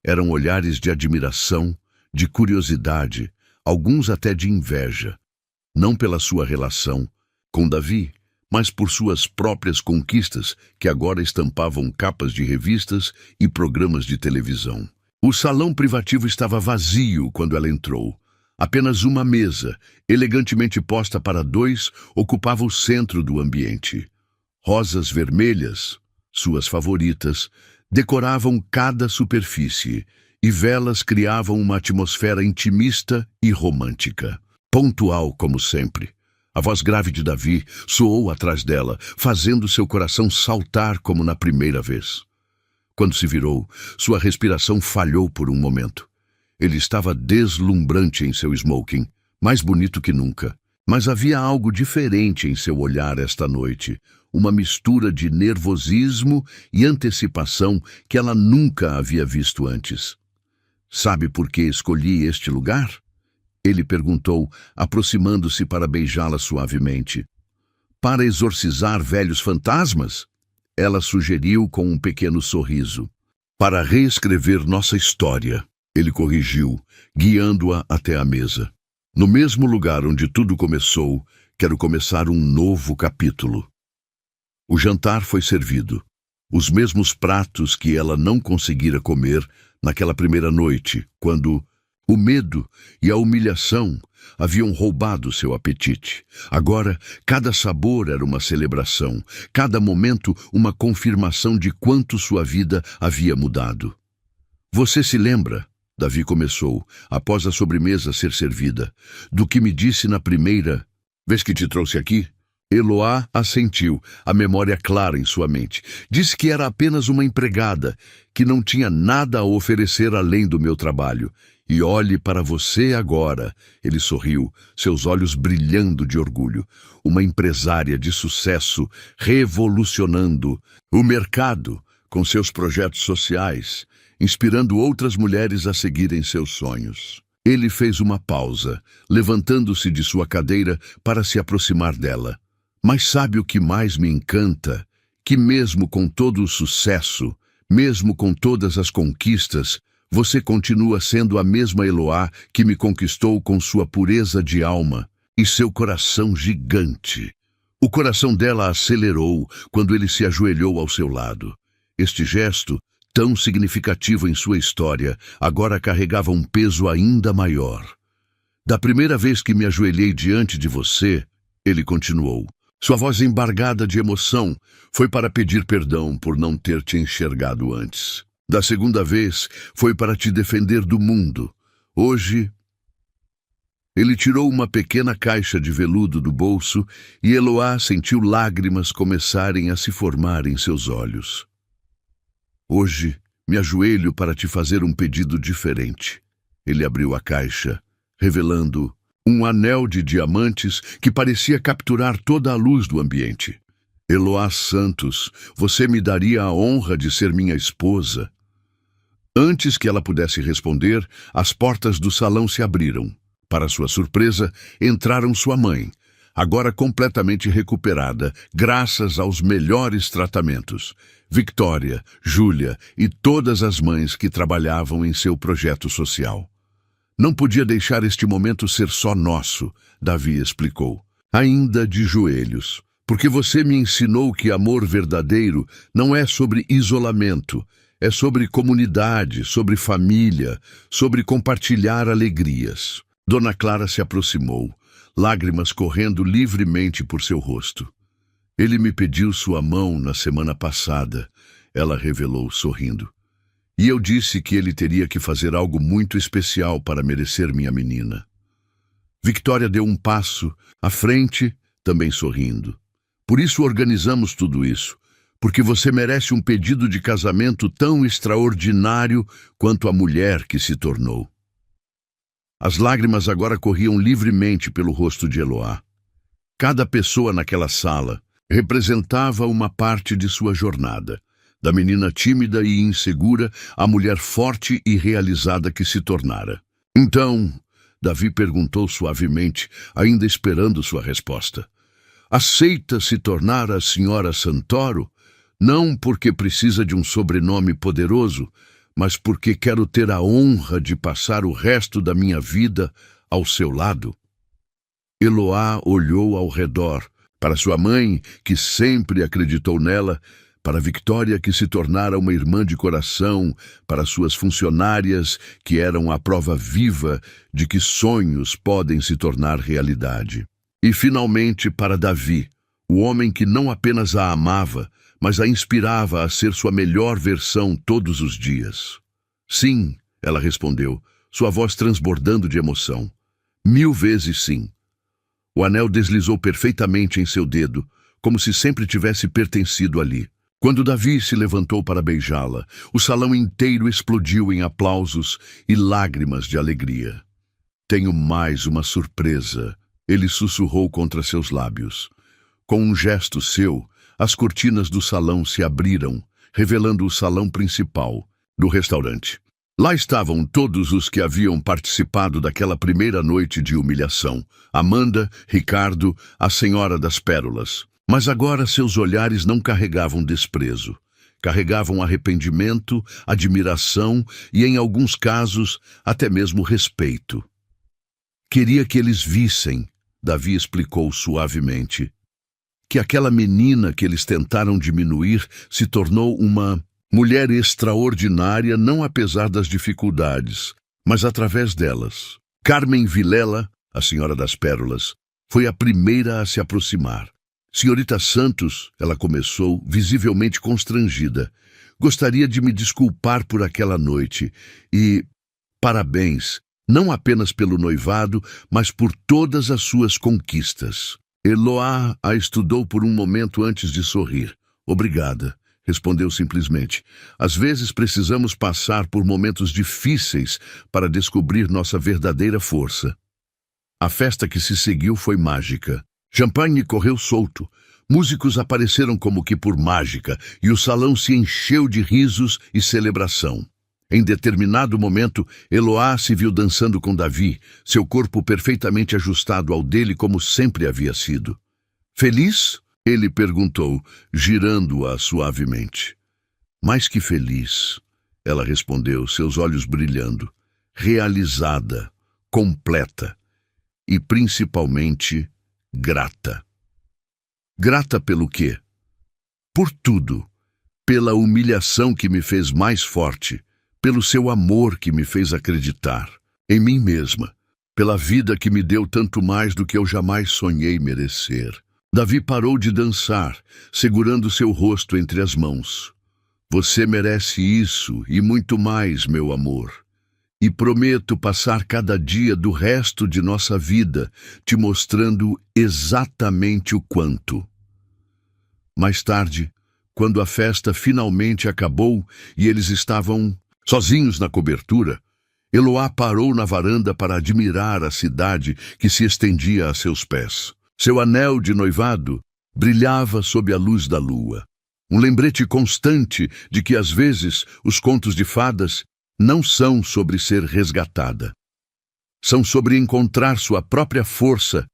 Eram olhares de admiração, de curiosidade, alguns até de inveja. Não pela sua relação com Davi, mas por suas próprias conquistas que agora estampavam capas de revistas e programas de televisão. O salão privativo estava vazio quando ela entrou. Apenas uma mesa, elegantemente posta para dois, ocupava o centro do ambiente. Rosas vermelhas, suas favoritas, decoravam cada superfície, e velas criavam uma atmosfera intimista e romântica. Pontual, como sempre. A voz grave de Davi soou atrás dela, fazendo seu coração saltar como na primeira vez. Quando se virou, sua respiração falhou por um momento. Ele estava deslumbrante em seu smoking, mais bonito que nunca. Mas havia algo diferente em seu olhar esta noite, uma mistura de nervosismo e antecipação que ela nunca havia visto antes. Sabe por que escolhi este lugar? Ele perguntou, aproximando-se para beijá-la suavemente. Para exorcizar velhos fantasmas? Ela sugeriu com um pequeno sorriso. Para reescrever nossa história, ele corrigiu, guiando-a até a mesa. No mesmo lugar onde tudo começou, quero começar um novo capítulo. O jantar foi servido. Os mesmos pratos que ela não conseguira comer naquela primeira noite, quando o medo e a humilhação haviam roubado seu apetite. Agora, cada sabor era uma celebração, cada momento uma confirmação de quanto sua vida havia mudado. Você se lembra? Davi começou, após a sobremesa ser servida, do que me disse na primeira vez que te trouxe aqui? Eloá assentiu, a memória clara em sua mente. Disse que era apenas uma empregada, que não tinha nada a oferecer além do meu trabalho. E olhe para você agora, ele sorriu, seus olhos brilhando de orgulho. Uma empresária de sucesso, revolucionando o mercado com seus projetos sociais, inspirando outras mulheres a seguirem seus sonhos. Ele fez uma pausa, levantando-se de sua cadeira para se aproximar dela. Mas sabe o que mais me encanta? Que mesmo com todo o sucesso, mesmo com todas as conquistas, você continua sendo a mesma Eloá que me conquistou com sua pureza de alma e seu coração gigante. O coração dela acelerou quando ele se ajoelhou ao seu lado. Este gesto, tão significativo em sua história, agora carregava um peso ainda maior. Da primeira vez que me ajoelhei diante de você, ele continuou. Sua voz embargada de emoção foi para pedir perdão por não ter te enxergado antes. Da segunda vez, foi para te defender do mundo. Hoje, ele tirou uma pequena caixa de veludo do bolso e Eloá sentiu lágrimas começarem a se formar em seus olhos. Hoje, me ajoelho para te fazer um pedido diferente. Ele abriu a caixa, revelando um anel de diamantes que parecia capturar toda a luz do ambiente. Eloá Santos, você me daria a honra de ser minha esposa. Antes que ela pudesse responder, as portas do salão se abriram. Para sua surpresa, entraram sua mãe, agora completamente recuperada, graças aos melhores tratamentos. Victoria, Júlia e todas as mães que trabalhavam em seu projeto social. Não podia deixar este momento ser só nosso, Davi explicou, ainda de joelhos, porque você me ensinou que amor verdadeiro não é sobre isolamento, é sobre comunidade, sobre família, sobre compartilhar alegrias. Dona Clara se aproximou, lágrimas correndo livremente por seu rosto. Ele me pediu sua mão na semana passada, ela revelou sorrindo. E eu disse que ele teria que fazer algo muito especial para merecer minha menina. Victoria deu um passo à frente, também sorrindo. Por isso organizamos tudo isso, porque você merece um pedido de casamento tão extraordinário quanto a mulher que se tornou. As lágrimas agora corriam livremente pelo rosto de Eloá. Cada pessoa naquela sala representava uma parte de sua jornada, da menina tímida e insegura à mulher forte e realizada que se tornara. Então, Davi perguntou suavemente, ainda esperando sua resposta: aceita se tornar a senhora Santoro? Não porque precisa de um sobrenome poderoso, mas porque quero ter a honra de passar o resto da minha vida ao seu lado. Eloá olhou ao redor, para sua mãe, que sempre acreditou nela, para Victoria, que se tornara uma irmã de coração, para suas funcionárias, que eram a prova viva de que sonhos podem se tornar realidade. E, finalmente, para Davi, o homem que não apenas a amava, mas a inspirava a ser sua melhor versão todos os dias. Sim, ela respondeu, sua voz transbordando de emoção. 1000 vezes sim. O anel deslizou perfeitamente em seu dedo, como se sempre tivesse pertencido ali. Quando Davi se levantou para beijá-la, o salão inteiro explodiu em aplausos e lágrimas de alegria. Tenho mais uma surpresa, ele sussurrou contra seus lábios. Com um gesto seu, as cortinas do salão se abriram, revelando o salão principal do restaurante. Lá estavam todos os que haviam participado daquela primeira noite de humilhação. Amanda, Ricardo, a Senhora das Pérolas. Mas agora seus olhares não carregavam desprezo. Carregavam arrependimento, admiração e, em alguns casos, até mesmo respeito. Queria que eles vissem, Davi explicou suavemente, que aquela menina que eles tentaram diminuir se tornou uma mulher extraordinária, não apesar das dificuldades, mas através delas. Carmen Vilela, a Senhora das Pérolas, foi a primeira a se aproximar. Senhorita Santos, ela começou, visivelmente constrangida. Gostaria de me desculpar por aquela noite e parabéns, não apenas pelo noivado, mas por todas as suas conquistas. Eloá a estudou por um momento antes de sorrir. Obrigada, respondeu simplesmente. Às vezes precisamos passar por momentos difíceis para descobrir nossa verdadeira força. A festa que se seguiu foi mágica. Champanhe correu solto. Músicos apareceram como que por mágica e o salão se encheu de risos e celebração. Em determinado momento, Eloá se viu dançando com Davi, seu corpo perfeitamente ajustado ao dele como sempre havia sido. Feliz? Ele perguntou, girando-a suavemente. Mais que feliz, ela respondeu, seus olhos brilhando. Realizada, completa e principalmente grata. Grata pelo quê? Por tudo. Pela humilhação que me fez mais forte, pelo seu amor que me fez acreditar em mim mesma, pela vida que me deu tanto mais do que eu jamais sonhei merecer. Davi parou de dançar, segurando seu rosto entre as mãos. Você merece isso e muito mais, meu amor. E prometo passar cada dia do resto de nossa vida te mostrando exatamente o quanto. Mais tarde, quando a festa finalmente acabou e eles estavam sozinhos na cobertura, Eloá parou na varanda para admirar a cidade que se estendia a seus pés. Seu anel de noivado brilhava sob a luz da lua. Um lembrete constante de que, às vezes, os contos de fadas não são sobre ser resgatada. São sobre encontrar sua própria força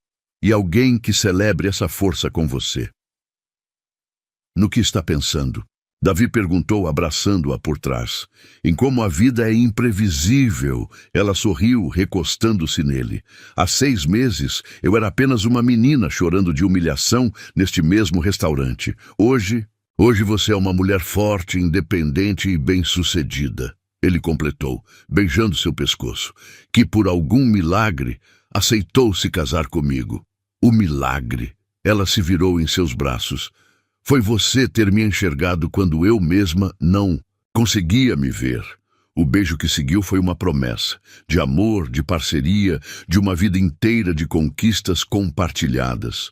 e alguém que celebre essa força com você. No que está pensando? Davi perguntou, abraçando-a por trás. Em como a vida é imprevisível, ela sorriu, recostando-se nele. Há 6 meses, eu era apenas uma menina chorando de humilhação neste mesmo restaurante. Hoje você é uma mulher forte, independente e bem-sucedida. Ele completou, beijando seu pescoço, que por algum milagre aceitou se casar comigo. O milagre. Ela se virou em seus braços. Foi você ter me enxergado quando eu mesma não conseguia me ver. O beijo que seguiu foi uma promessa, de amor, de parceria, de uma vida inteira de conquistas compartilhadas.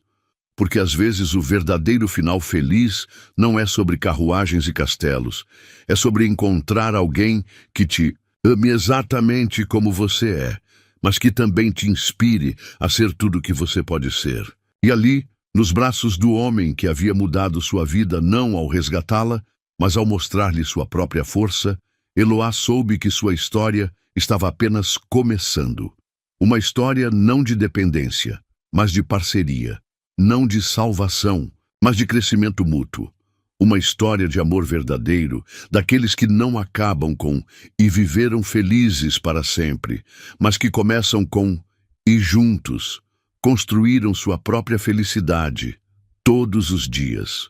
porque às vezes o verdadeiro final feliz não é sobre carruagens e castelos, é sobre encontrar alguém que te ame exatamente como você é, mas que também te inspire a ser tudo o que você pode ser. E ali, nos braços do homem que havia mudado sua vida não ao resgatá-la, mas ao mostrar-lhe sua própria força, Eloá soube que sua história estava apenas começando. Uma história não de dependência, mas de parceria. Não de salvação, mas de crescimento mútuo. Uma história de amor verdadeiro, daqueles que não acabam com "e viveram felizes para sempre", mas que começam com "e juntos" construíram sua própria felicidade todos os dias.